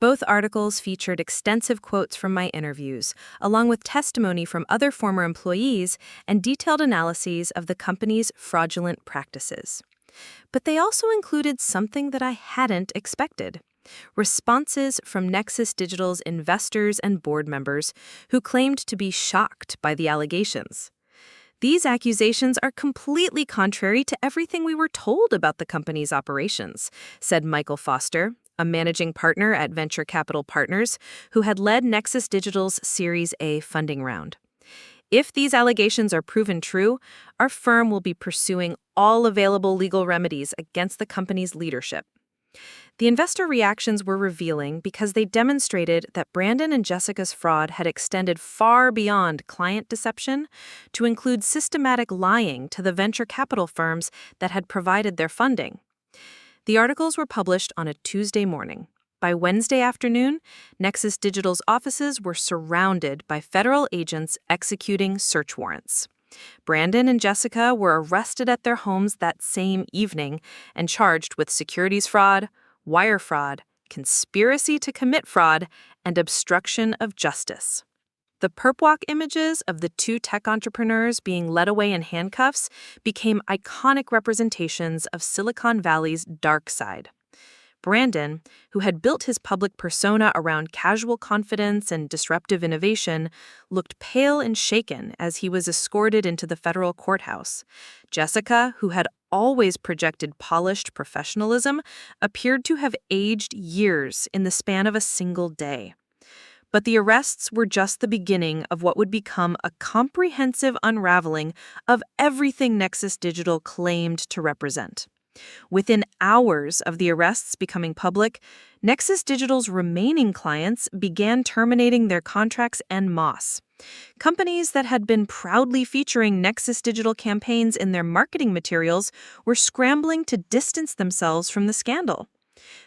Both articles featured extensive quotes from my interviews, along with testimony from other former employees and detailed analyses of the company's fraudulent practices. But they also included something that I hadn't expected: responses from Nexus Digital's investors and board members who claimed to be shocked by the allegations. These accusations are completely contrary to everything we were told about the company's operations, said Michael Foster, a managing partner at Venture Capital Partners, who had led Nexus Digital's Series A funding round. If these allegations are proven true, our firm will be pursuing all available legal remedies against the company's leadership. The investor reactions were revealing because they demonstrated that Brandon and Jessica's fraud had extended far beyond client deception to include systematic lying to the venture capital firms that had provided their funding. The articles were published on a Tuesday morning. By Wednesday afternoon, Nexus Digital's offices were surrounded by federal agents executing search warrants. Brandon and Jessica were arrested at their homes that same evening and charged with securities fraud, wire fraud, conspiracy to commit fraud, and obstruction of justice. The perp walk images of the two tech entrepreneurs being led away in handcuffs became iconic representations of Silicon Valley's dark side. Brandon, who had built his public persona around casual confidence and disruptive innovation, looked pale and shaken as he was escorted into the federal courthouse. Jessica, who had always projected polished professionalism, appeared to have aged years in the span of a single day. But the arrests were just the beginning of what would become a comprehensive unraveling of everything Nexus Digital claimed to represent. Within hours of the arrests becoming public, Nexus Digital's remaining clients began terminating their contracts en masse. Companies that had been proudly featuring Nexus Digital campaigns in their marketing materials were scrambling to distance themselves from the scandal.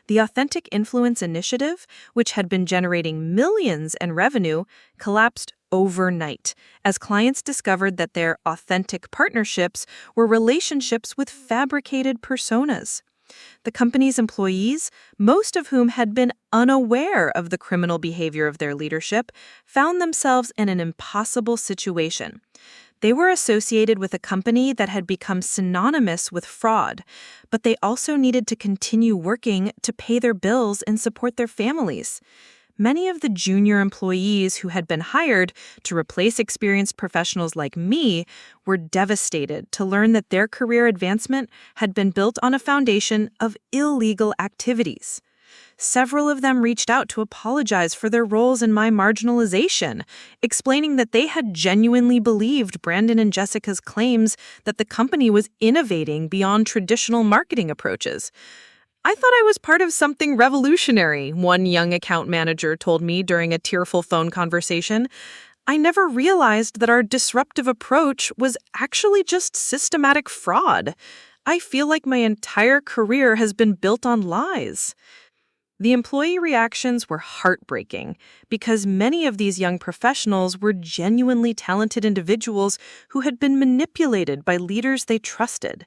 The Authentic Influence Initiative, which had been generating millions in revenue, collapsed overnight as clients discovered that their authentic partnerships were relationships with fabricated personas. The company's employees, most of whom had been unaware of the criminal behavior of their leadership, found themselves in an impossible situation. They were associated with a company that had become synonymous with fraud, but they also needed to continue working to pay their bills and support their families. Many of the junior employees who had been hired to replace experienced professionals like me were devastated to learn that their career advancement had been built on a foundation of illegal activities. Several of them reached out to apologize for their roles in my marginalization, explaining that they had genuinely believed Brandon and Jessica's claims that the company was innovating beyond traditional marketing approaches. I thought I was part of something revolutionary, one young account manager told me during a tearful phone conversation. I never realized that our disruptive approach was actually just systematic fraud. I feel like my entire career has been built on lies. The employee reactions were heartbreaking because many of these young professionals were genuinely talented individuals who had been manipulated by leaders they trusted.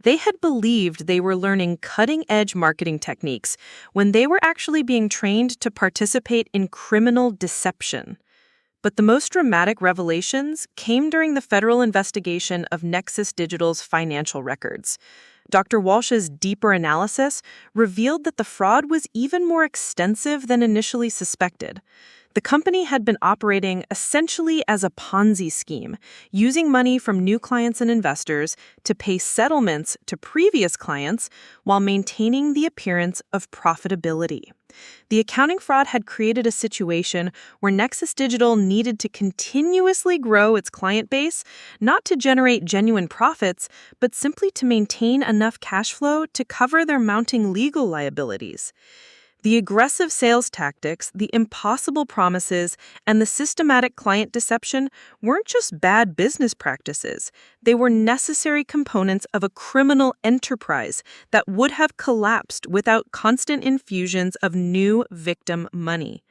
They had believed they were learning cutting-edge marketing techniques when they were actually being trained to participate in criminal deception. But the most dramatic revelations came during the federal investigation of Nexus Digital's financial records. Dr. Walsh's deeper analysis revealed that the fraud was even more extensive than initially suspected. The company had been operating essentially as a Ponzi scheme, using money from new clients and investors to pay settlements to previous clients while maintaining the appearance of profitability. The accounting fraud had created a situation where Nexus Digital needed to continuously grow its client base, not to generate genuine profits, but simply to maintain enough cash flow to cover their mounting legal liabilities. The aggressive sales tactics, the impossible promises, and the systematic client deception weren't just bad business practices. They were necessary components of a criminal enterprise that would have collapsed without constant infusions of new victim money.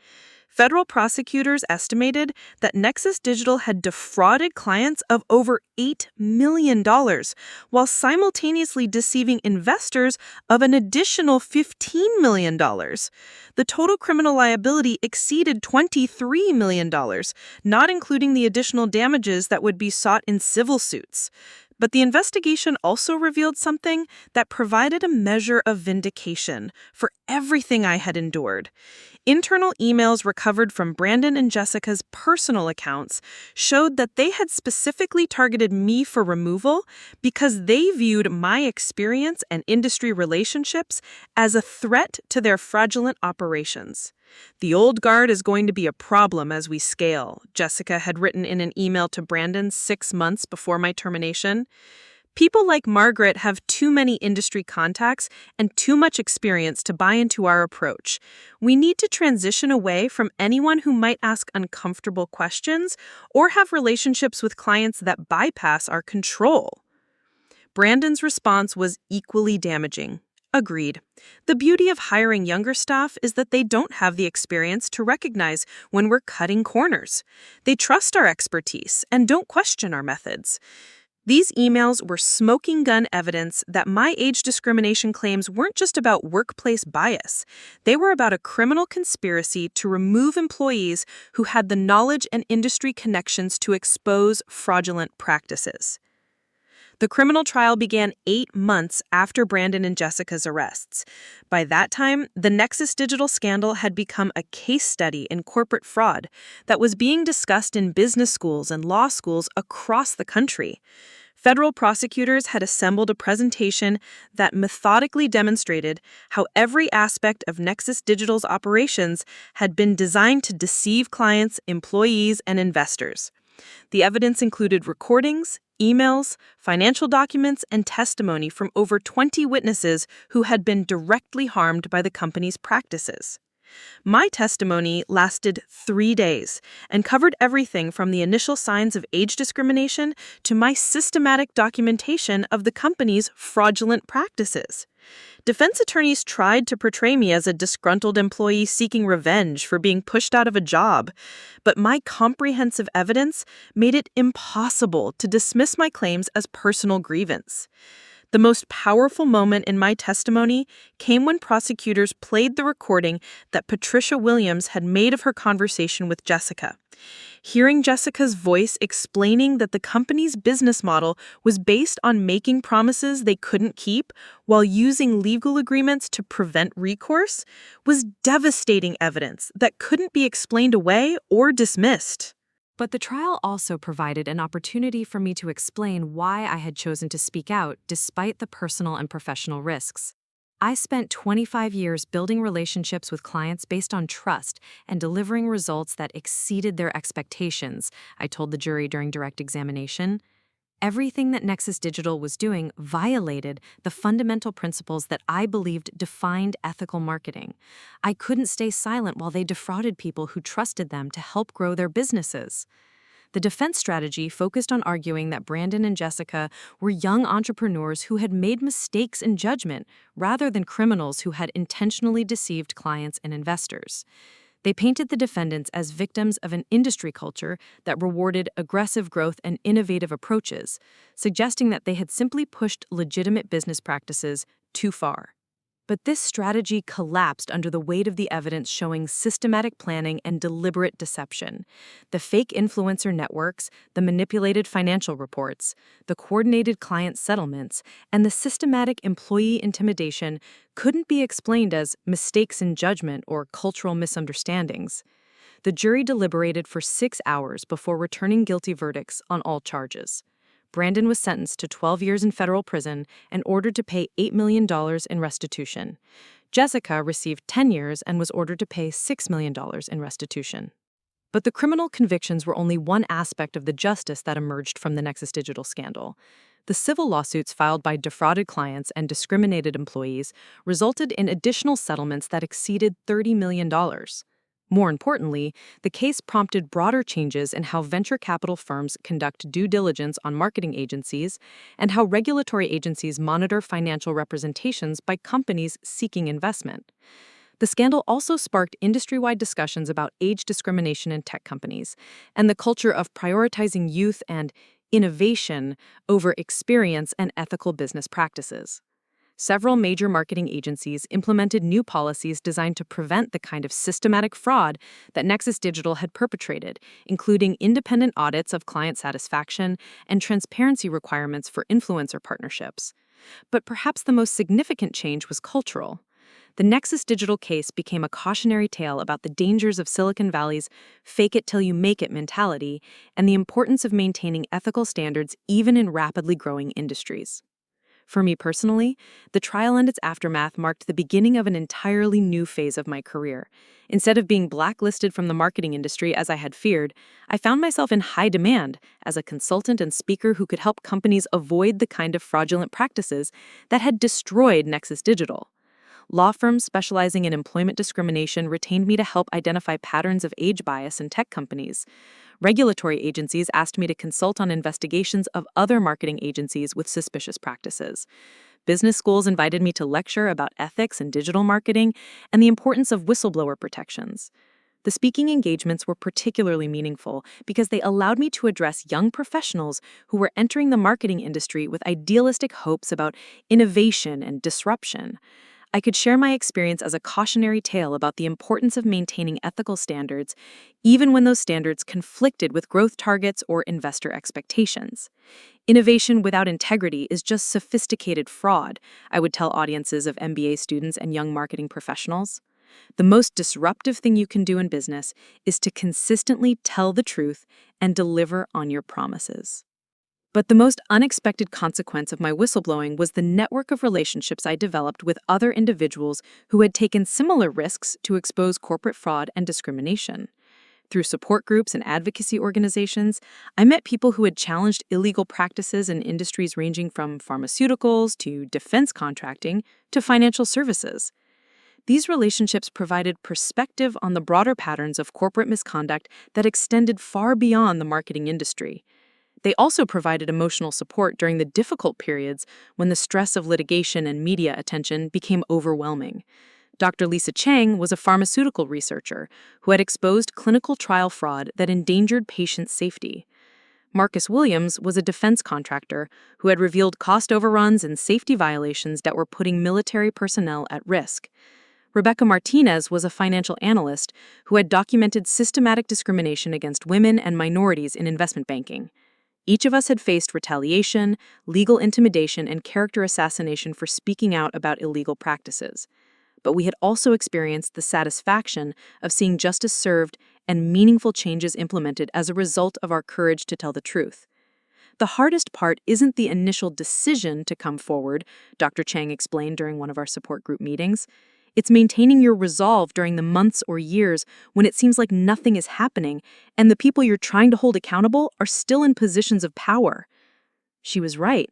Federal prosecutors estimated that Nexus Digital had defrauded clients of over $8 million, while simultaneously deceiving investors of an additional $15 million. The total criminal liability exceeded $23 million, not including the additional damages that would be sought in civil suits. But the investigation also revealed something that provided a measure of vindication for everything I had endured. Internal emails recovered from Brandon and Jessica's personal accounts showed that they had specifically targeted me for removal because they viewed my experience and industry relationships as a threat to their fraudulent operations. "The old guard is going to be a problem as we scale," Jessica had written in an email to Brandon 6 months before my termination. "People like Margaret have too many industry contacts and too much experience to buy into our approach. We need to transition away from anyone who might ask uncomfortable questions or have relationships with clients that bypass our control." Brandon's response was equally damaging. Agreed. The beauty of hiring younger staff is that they don't have the experience to recognize when we're cutting corners. They trust our expertise and don't question our methods. These emails were smoking gun evidence that my age discrimination claims weren't just about workplace bias. They were about a criminal conspiracy to remove employees who had the knowledge and industry connections to expose fraudulent practices. The criminal trial began 8 months after Brandon and Jessica's arrests. By that time, the Nexus Digital scandal had become a case study in corporate fraud that was being discussed in business schools and law schools across the country. Federal prosecutors had assembled a presentation that methodically demonstrated how every aspect of Nexus Digital's operations had been designed to deceive clients, employees, and investors. The evidence included recordings, emails, financial documents, and testimony from over 20 witnesses who had been directly harmed by the company's practices. My testimony lasted 3 days and covered everything from the initial signs of age discrimination to my systematic documentation of the company's fraudulent practices. Defense attorneys tried to portray me as a disgruntled employee seeking revenge for being pushed out of a job, but my comprehensive evidence made it impossible to dismiss my claims as personal grievance. The most powerful moment in my testimony came when prosecutors played the recording that Patricia Williams had made of her conversation with Jessica. Hearing Jessica's voice explaining that the company's business model was based on making promises they couldn't keep while using legal agreements to prevent recourse was devastating evidence that couldn't be explained away or dismissed. But the trial also provided an opportunity for me to explain why I had chosen to speak out despite the personal and professional risks. I spent 25 years building relationships with clients based on trust and delivering results that exceeded their expectations, I told the jury during direct examination. Everything that Nexus Digital was doing violated the fundamental principles that I believed defined ethical marketing. I couldn't stay silent while they defrauded people who trusted them to help grow their businesses. The defense strategy focused on arguing that Brandon and Jessica were young entrepreneurs who had made mistakes in judgment rather than criminals who had intentionally deceived clients and investors. They painted the defendants as victims of an industry culture that rewarded aggressive growth and innovative approaches, suggesting that they had simply pushed legitimate business practices too far. But this strategy collapsed under the weight of the evidence showing systematic planning and deliberate deception. The fake influencer networks, the manipulated financial reports, the coordinated client settlements, and the systematic employee intimidation couldn't be explained as mistakes in judgment or cultural misunderstandings. The jury deliberated for 6 hours before returning guilty verdicts on all charges. Brandon was sentenced to 12 years in federal prison and ordered to pay $8 million in restitution. Jessica received 10 years and was ordered to pay $6 million in restitution. But the criminal convictions were only one aspect of the justice that emerged from the Nexus Digital scandal. The civil lawsuits filed by defrauded clients and discriminated employees resulted in additional settlements that exceeded $30 million. More importantly, the case prompted broader changes in how venture capital firms conduct due diligence on marketing agencies and how regulatory agencies monitor financial representations by companies seeking investment. The scandal also sparked industry-wide discussions about age discrimination in tech companies and the culture of prioritizing youth and innovation over experience and ethical business practices. Several major marketing agencies implemented new policies designed to prevent the kind of systematic fraud that Nexus Digital had perpetrated, including independent audits of client satisfaction and transparency requirements for influencer partnerships. But perhaps the most significant change was cultural. The Nexus Digital case became a cautionary tale about the dangers of Silicon Valley's fake-it-till-you-make-it mentality and the importance of maintaining ethical standards even in rapidly growing industries. For me personally, the trial and its aftermath marked the beginning of an entirely new phase of my career. Instead of being blacklisted from the marketing industry as I had feared, I found myself in high demand as a consultant and speaker who could help companies avoid the kind of fraudulent practices that had destroyed Nexus Digital. Law firms specializing in employment discrimination retained me to help identify patterns of age bias in tech companies. Regulatory agencies asked me to consult on investigations of other marketing agencies with suspicious practices. Business schools invited me to lecture about ethics in digital marketing and the importance of whistleblower protections. The speaking engagements were particularly meaningful because they allowed me to address young professionals who were entering the marketing industry with idealistic hopes about innovation and disruption. I could share my experience as a cautionary tale about the importance of maintaining ethical standards, even when those standards conflicted with growth targets or investor expectations. Innovation without integrity is just sophisticated fraud, I would tell audiences of MBA students and young marketing professionals. The most disruptive thing you can do in business is to consistently tell the truth and deliver on your promises. But the most unexpected consequence of my whistleblowing was the network of relationships I developed with other individuals who had taken similar risks to expose corporate fraud and discrimination. Through support groups and advocacy organizations, I met people who had challenged illegal practices in industries ranging from pharmaceuticals to defense contracting to financial services. These relationships provided perspective on the broader patterns of corporate misconduct that extended far beyond the marketing industry. They also provided emotional support during the difficult periods when the stress of litigation and media attention became overwhelming. Dr. Lisa Chang was a pharmaceutical researcher who had exposed clinical trial fraud that endangered patient safety. Marcus Williams was a defense contractor who had revealed cost overruns and safety violations that were putting military personnel at risk. Rebecca Martinez was a financial analyst who had documented systematic discrimination against women and minorities in investment banking. Each of us had faced retaliation, legal intimidation, and character assassination for speaking out about illegal practices. But we had also experienced the satisfaction of seeing justice served and meaningful changes implemented as a result of our courage to tell the truth. The hardest part isn't the initial decision to come forward, Dr. Chang explained during one of our support group meetings. It's maintaining your resolve during the months or years when it seems like nothing is happening and the people you're trying to hold accountable are still in positions of power. She was right.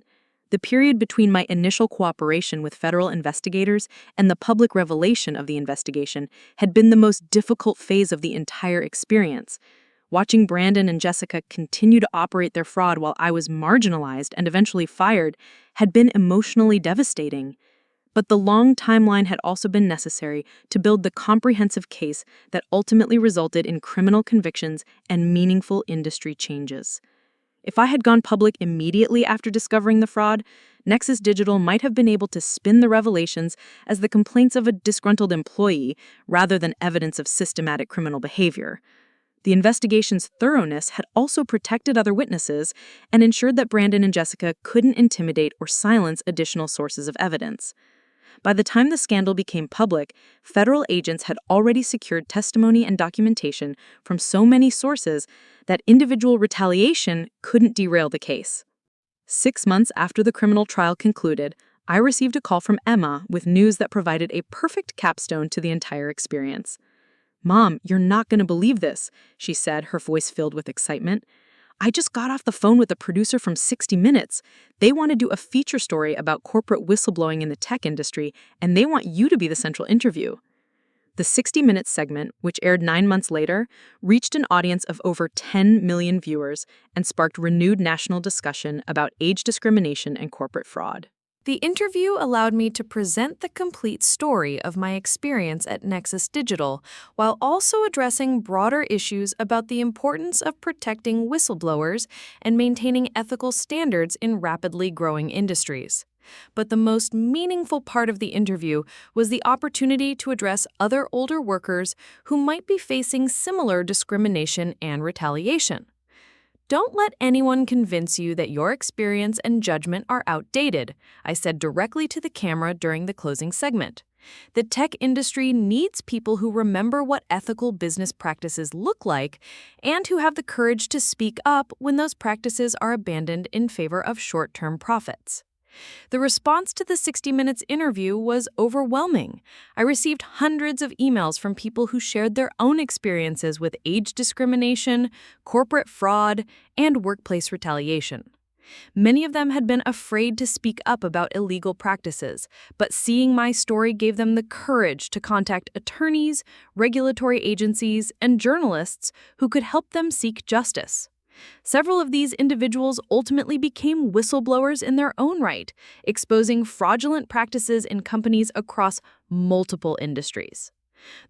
The period between my initial cooperation with federal investigators and the public revelation of the investigation had been the most difficult phase of the entire experience. Watching Brandon and Jessica continue to operate their fraud while I was marginalized and eventually fired had been emotionally devastating. But the long timeline had also been necessary to build the comprehensive case that ultimately resulted in criminal convictions and meaningful industry changes. If I had gone public immediately after discovering the fraud, Nexus Digital might have been able to spin the revelations as the complaints of a disgruntled employee rather than evidence of systematic criminal behavior. The investigation's thoroughness had also protected other witnesses and ensured that Brandon and Jessica couldn't intimidate or silence additional sources of evidence. By the time the scandal became public, federal agents had already secured testimony and documentation from so many sources that individual retaliation couldn't derail the case. 6 months after the criminal trial concluded, I received a call from Emma with news that provided a perfect capstone to the entire experience. "Mom, you're not going to believe this," she said, her voice filled with excitement. "I just got off the phone with a producer from 60 Minutes. They want to do a feature story about corporate whistleblowing in the tech industry, and they want you to be the central interview." The 60 Minutes segment, which aired 9 months later, reached an audience of over 10 million viewers and sparked renewed national discussion about age discrimination and corporate fraud. The interview allowed me to present the complete story of my experience at Nexus Digital, while also addressing broader issues about the importance of protecting whistleblowers and maintaining ethical standards in rapidly growing industries. But the most meaningful part of the interview was the opportunity to address other older workers who might be facing similar discrimination and retaliation. "Don't let anyone convince you that your experience and judgment are outdated," I said directly to the camera during the closing segment. "The tech industry needs people who remember what ethical business practices look like and who have the courage to speak up when those practices are abandoned in favor of short-term profits." The response to the 60 Minutes interview was overwhelming. I received hundreds of emails from people who shared their own experiences with age discrimination, corporate fraud, and workplace retaliation. Many of them had been afraid to speak up about illegal practices, but seeing my story gave them the courage to contact attorneys, regulatory agencies, and journalists who could help them seek justice. Several of these individuals ultimately became whistleblowers in their own right, exposing fraudulent practices in companies across multiple industries.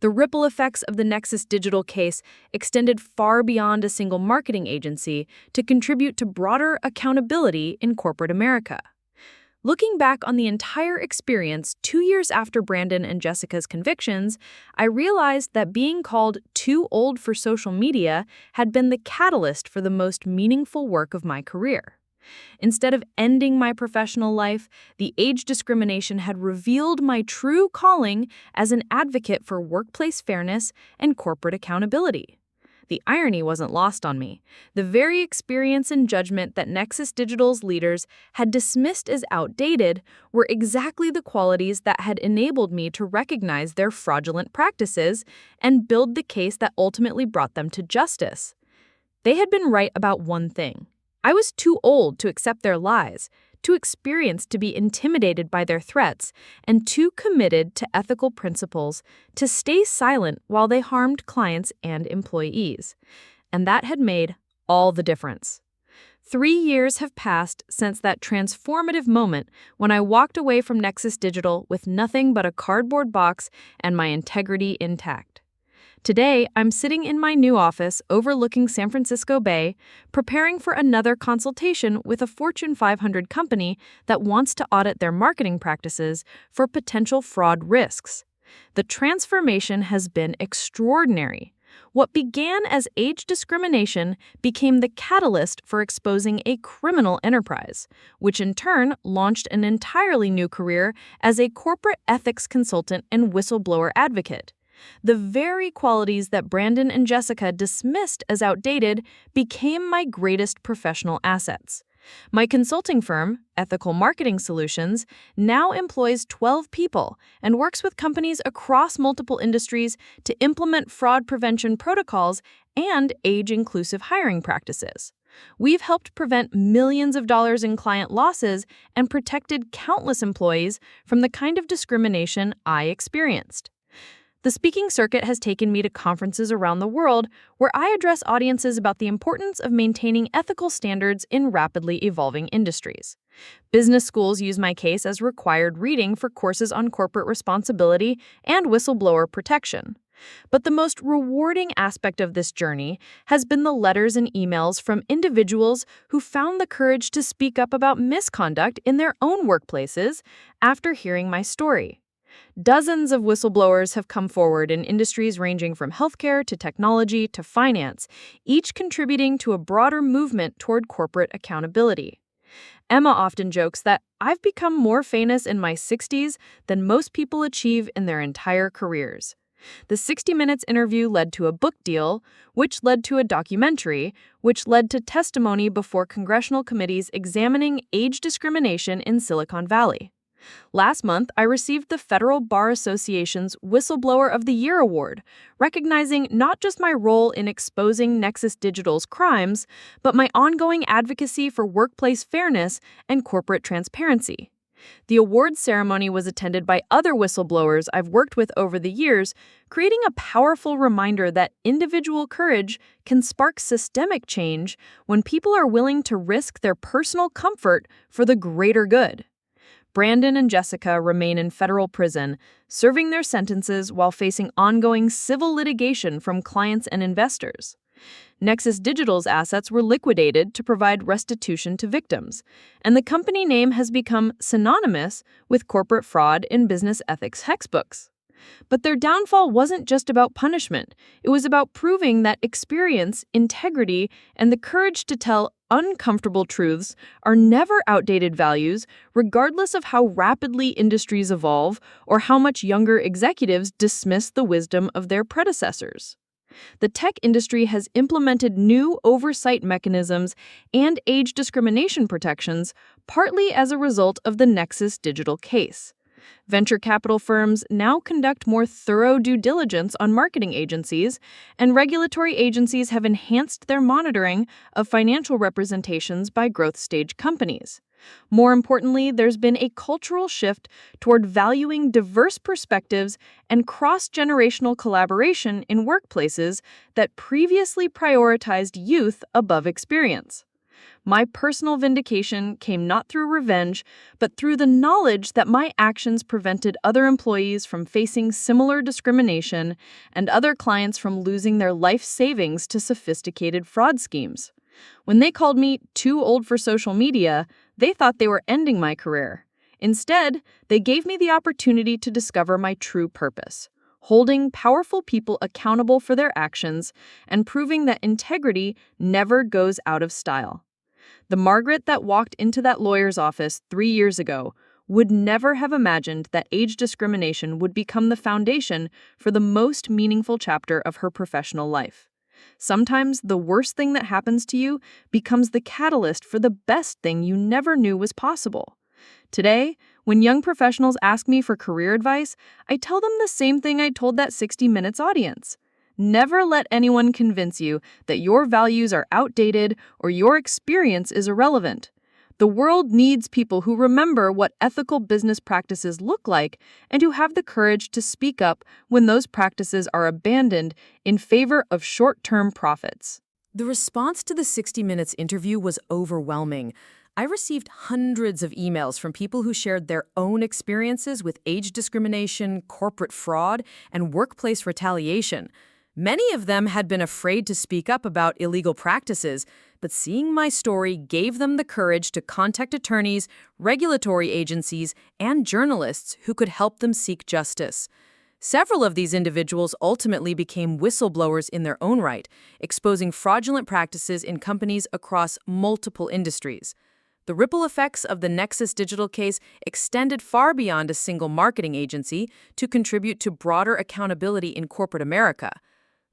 The ripple effects of the Nexus Digital case extended far beyond a single marketing agency to contribute to broader accountability in corporate America. Looking back on the entire experience 2 years after Brandon and Jessica's convictions, I realized that being called too old for social media had been the catalyst for the most meaningful work of my career. Instead of ending my professional life, the age discrimination had revealed my true calling as an advocate for workplace fairness and corporate accountability. The irony wasn't lost on me. The very experience and judgment that Nexus Digital's leaders had dismissed as outdated were exactly the qualities that had enabled me to recognize their fraudulent practices and build the case that ultimately brought them to justice. They had been right about one thing. I was too old to accept their lies, too experienced to be intimidated by their threats, and too committed to ethical principles to stay silent while they harmed clients and employees. And that had made all the difference. 3 years have passed since that transformative moment when I walked away from Nexus Digital with nothing but a cardboard box and my integrity intact. Today, I'm sitting in my new office overlooking San Francisco Bay, preparing for another consultation with a Fortune 500 company that wants to audit their marketing practices for potential fraud risks. The transformation has been extraordinary. What began as age discrimination became the catalyst for exposing a criminal enterprise, which in turn launched an entirely new career as a corporate ethics consultant and whistleblower advocate. The very qualities that Brandon and Jessica dismissed as outdated became my greatest professional assets. My consulting firm, Ethical Marketing Solutions, now employs 12 people and works with companies across multiple industries to implement fraud prevention protocols and age-inclusive hiring practices. We've helped prevent millions of dollars in client losses and protected countless employees from the kind of discrimination I experienced. The speaking circuit has taken me to conferences around the world where I address audiences about the importance of maintaining ethical standards in rapidly evolving industries. Business schools use my case as required reading for courses on corporate responsibility and whistleblower protection. But the most rewarding aspect of this journey has been the letters and emails from individuals who found the courage to speak up about misconduct in their own workplaces after hearing my story. Dozens of whistleblowers have come forward in industries ranging from healthcare to technology to finance, each contributing to a broader movement toward corporate accountability. Emma often jokes that I've become more famous in my 60s than most people achieve in their entire careers. The 60 Minutes interview led to a book deal, which led to a documentary, which led to testimony before congressional committees examining age discrimination in Silicon Valley. Last month, I received the Federal Bar Association's Whistleblower of the Year award, recognizing not just my role in exposing Nexus Digital's crimes, but my ongoing advocacy for workplace fairness and corporate transparency. The awards ceremony was attended by other whistleblowers I've worked with over the years, creating a powerful reminder that individual courage can spark systemic change when people are willing to risk their personal comfort for the greater good. Brandon and Jessica remain in federal prison, serving their sentences while facing ongoing civil litigation from clients and investors. Nexus Digital's assets were liquidated to provide restitution to victims, and the company name has become synonymous with corporate fraud in business ethics textbooks. But their downfall wasn't just about punishment. It was about proving that experience, integrity, and the courage to tell uncomfortable truths are never outdated values, regardless of how rapidly industries evolve or how much younger executives dismiss the wisdom of their predecessors. The tech industry has implemented new oversight mechanisms and age discrimination protections, partly as a result of the Nexus Digital case. Venture capital firms now conduct more thorough due diligence on marketing agencies, and regulatory agencies have enhanced their monitoring of financial representations by growth stage companies. More importantly, there's been a cultural shift toward valuing diverse perspectives and cross-generational collaboration in workplaces that previously prioritized youth above experience. My personal vindication came not through revenge, but through the knowledge that my actions prevented other employees from facing similar discrimination and other clients from losing their life savings to sophisticated fraud schemes. When they called me too old for social media, they thought they were ending my career. Instead, they gave me the opportunity to discover my true purpose, holding powerful people accountable for their actions and proving that integrity never goes out of style. The Margaret that walked into that lawyer's office 3 years ago would never have imagined that age discrimination would become the foundation for the most meaningful chapter of her professional life. Sometimes the worst thing that happens to you becomes the catalyst for the best thing you never knew was possible. Today, when young professionals ask me for career advice, I tell them the same thing I told that 60 Minutes audience. Never let anyone convince you that your values are outdated or your experience is irrelevant. The world needs people who remember what ethical business practices look like and who have the courage to speak up when those practices are abandoned in favor of short-term profits. The response to the 60 Minutes interview was overwhelming. I received hundreds of emails from people who shared their own experiences with age discrimination, corporate fraud, and workplace retaliation. Many of them had been afraid to speak up about illegal practices, but seeing my story gave them the courage to contact attorneys, regulatory agencies, and journalists who could help them seek justice. Several of these individuals ultimately became whistleblowers in their own right, exposing fraudulent practices in companies across multiple industries. The ripple effects of the Nexus Digital case extended far beyond a single marketing agency to contribute to broader accountability in corporate America.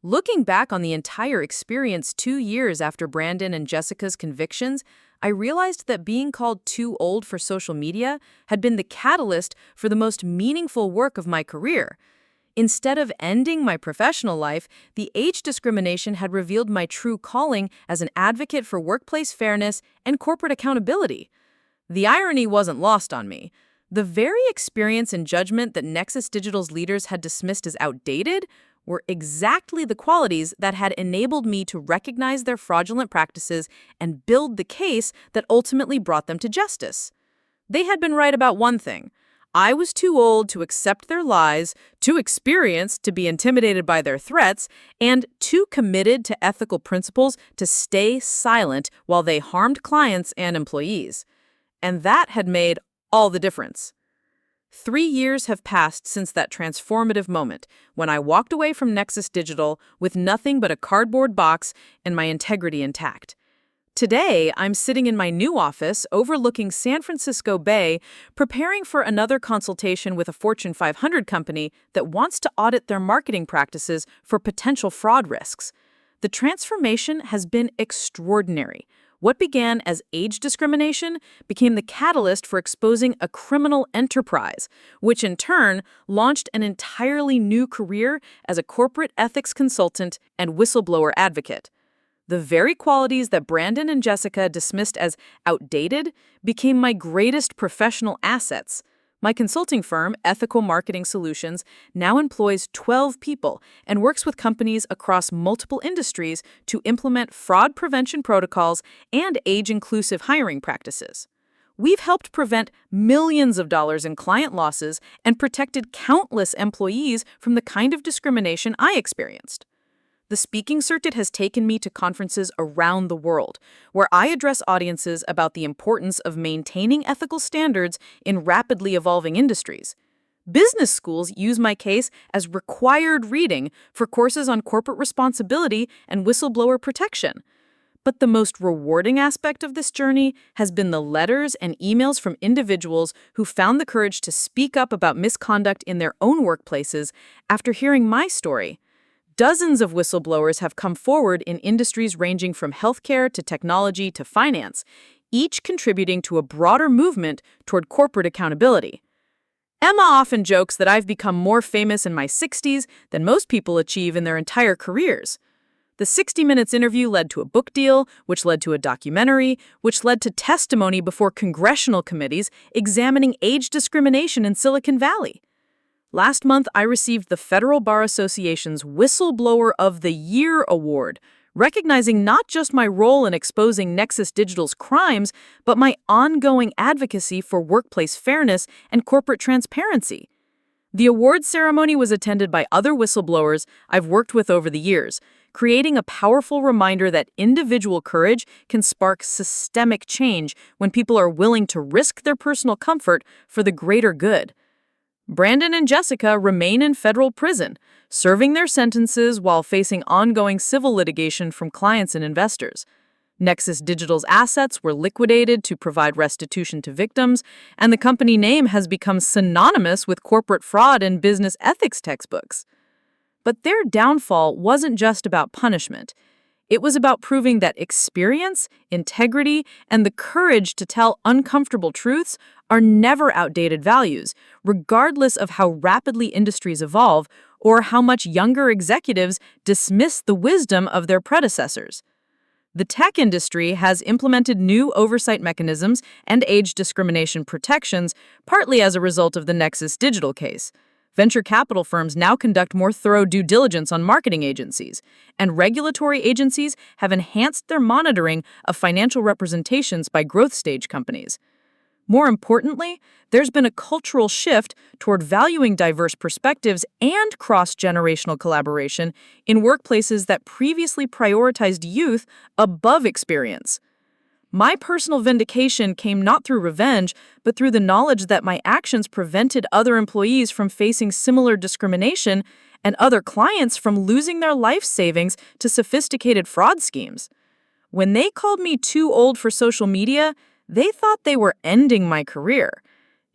Looking back on the entire experience 2 years after Brandon and Jessica's convictions, I realized that being called too old for social media had been the catalyst for the most meaningful work of my career. Instead of ending my professional life, the age discrimination had revealed my true calling as an advocate for workplace fairness and corporate accountability. The irony wasn't lost on me. The very experience and judgment that Nexus Digital's leaders had dismissed as outdated were exactly the qualities that had enabled me to recognize their fraudulent practices and build the case that ultimately brought them to justice. They had been right about one thing. I was too old to accept their lies, too experienced to be intimidated by their threats, and too committed to ethical principles to stay silent while they harmed clients and employees. And that had made all the difference. 3 years have passed since that transformative moment when I walked away from Nexus Digital with nothing but a cardboard box and my integrity intact. Today, I'm sitting in my new office overlooking San Francisco Bay, preparing for another consultation with a Fortune 500 company that wants to audit their marketing practices for potential fraud risks. The transformation has been extraordinary. What began as age discrimination became the catalyst for exposing a criminal enterprise, which in turn launched an entirely new career as a corporate ethics consultant and whistleblower advocate. The very qualities that Brandon and Jessica dismissed as outdated became my greatest professional assets. My consulting firm, Ethical Marketing Solutions, now employs 12 people and works with companies across multiple industries to implement fraud prevention protocols and age-inclusive hiring practices. We've helped prevent millions of dollars in client losses and protected countless employees from the kind of discrimination I experienced. The speaking circuit has taken me to conferences around the world, where I address audiences about the importance of maintaining ethical standards in rapidly evolving industries. Business schools use my case as required reading for courses on corporate responsibility and whistleblower protection. But the most rewarding aspect of this journey has been the letters and emails from individuals who found the courage to speak up about misconduct in their own workplaces after hearing my story. Dozens of whistleblowers have come forward in industries ranging from healthcare to technology to finance, each contributing to a broader movement toward corporate accountability. Emma often jokes that I've become more famous in my 60s than most people achieve in their entire careers. The 60 Minutes interview led to a book deal, which led to a documentary, which led to testimony before congressional committees examining age discrimination in Silicon Valley. Last month, I received the Federal Bar Association's Whistleblower of the Year Award, recognizing not just my role in exposing Nexus Digital's crimes, but my ongoing advocacy for workplace fairness and corporate transparency. The awards ceremony was attended by other whistleblowers I've worked with over the years, creating a powerful reminder that individual courage can spark systemic change when people are willing to risk their personal comfort for the greater good. Brandon and Jessica remain in federal prison, serving their sentences while facing ongoing civil litigation from clients and investors. Nexus Digital's assets were liquidated to provide restitution to victims, and the company name has become synonymous with corporate fraud and business ethics textbooks. But their downfall wasn't just about punishment. It was about proving that experience, integrity, and the courage to tell uncomfortable truths are never outdated values, regardless of how rapidly industries evolve or how much younger executives dismiss the wisdom of their predecessors. The tech industry has implemented new oversight mechanisms and age discrimination protections, partly as a result of the Nexus Digital case. Venture capital firms now conduct more thorough due diligence on marketing agencies, and regulatory agencies have enhanced their monitoring of financial representations by growth stage companies. More importantly, there's been a cultural shift toward valuing diverse perspectives and cross-generational collaboration in workplaces that previously prioritized youth above experience. My personal vindication came not through revenge, but through the knowledge that my actions prevented other employees from facing similar discrimination and other clients from losing their life savings to sophisticated fraud schemes. When they called me too old for social media, they thought they were ending my career.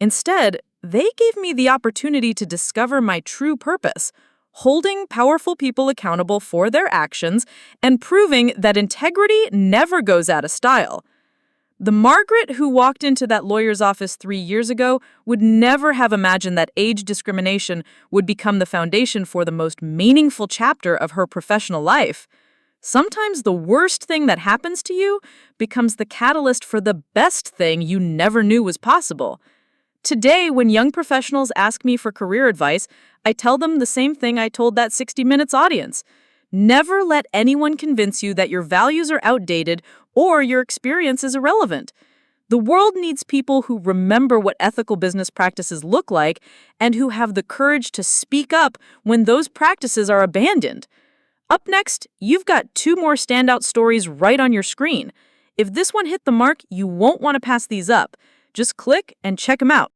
Instead, they gave me the opportunity to discover my true purpose, holding powerful people accountable for their actions and proving that integrity never goes out of style. The Margaret who walked into that lawyer's office 3 years ago would never have imagined that age discrimination would become the foundation for the most meaningful chapter of her professional life. Sometimes the worst thing that happens to you becomes the catalyst for the best thing you never knew was possible. Today, when young professionals ask me for career advice, I tell them the same thing I told that 60 Minutes audience. Never let anyone convince you that your values are outdated or your experience is irrelevant. The world needs people who remember what ethical business practices look like and who have the courage to speak up when those practices are abandoned. Up next, you've got 2 more standout stories right on your screen. If this one hit the mark, you won't want to pass these up. Just click and check them out.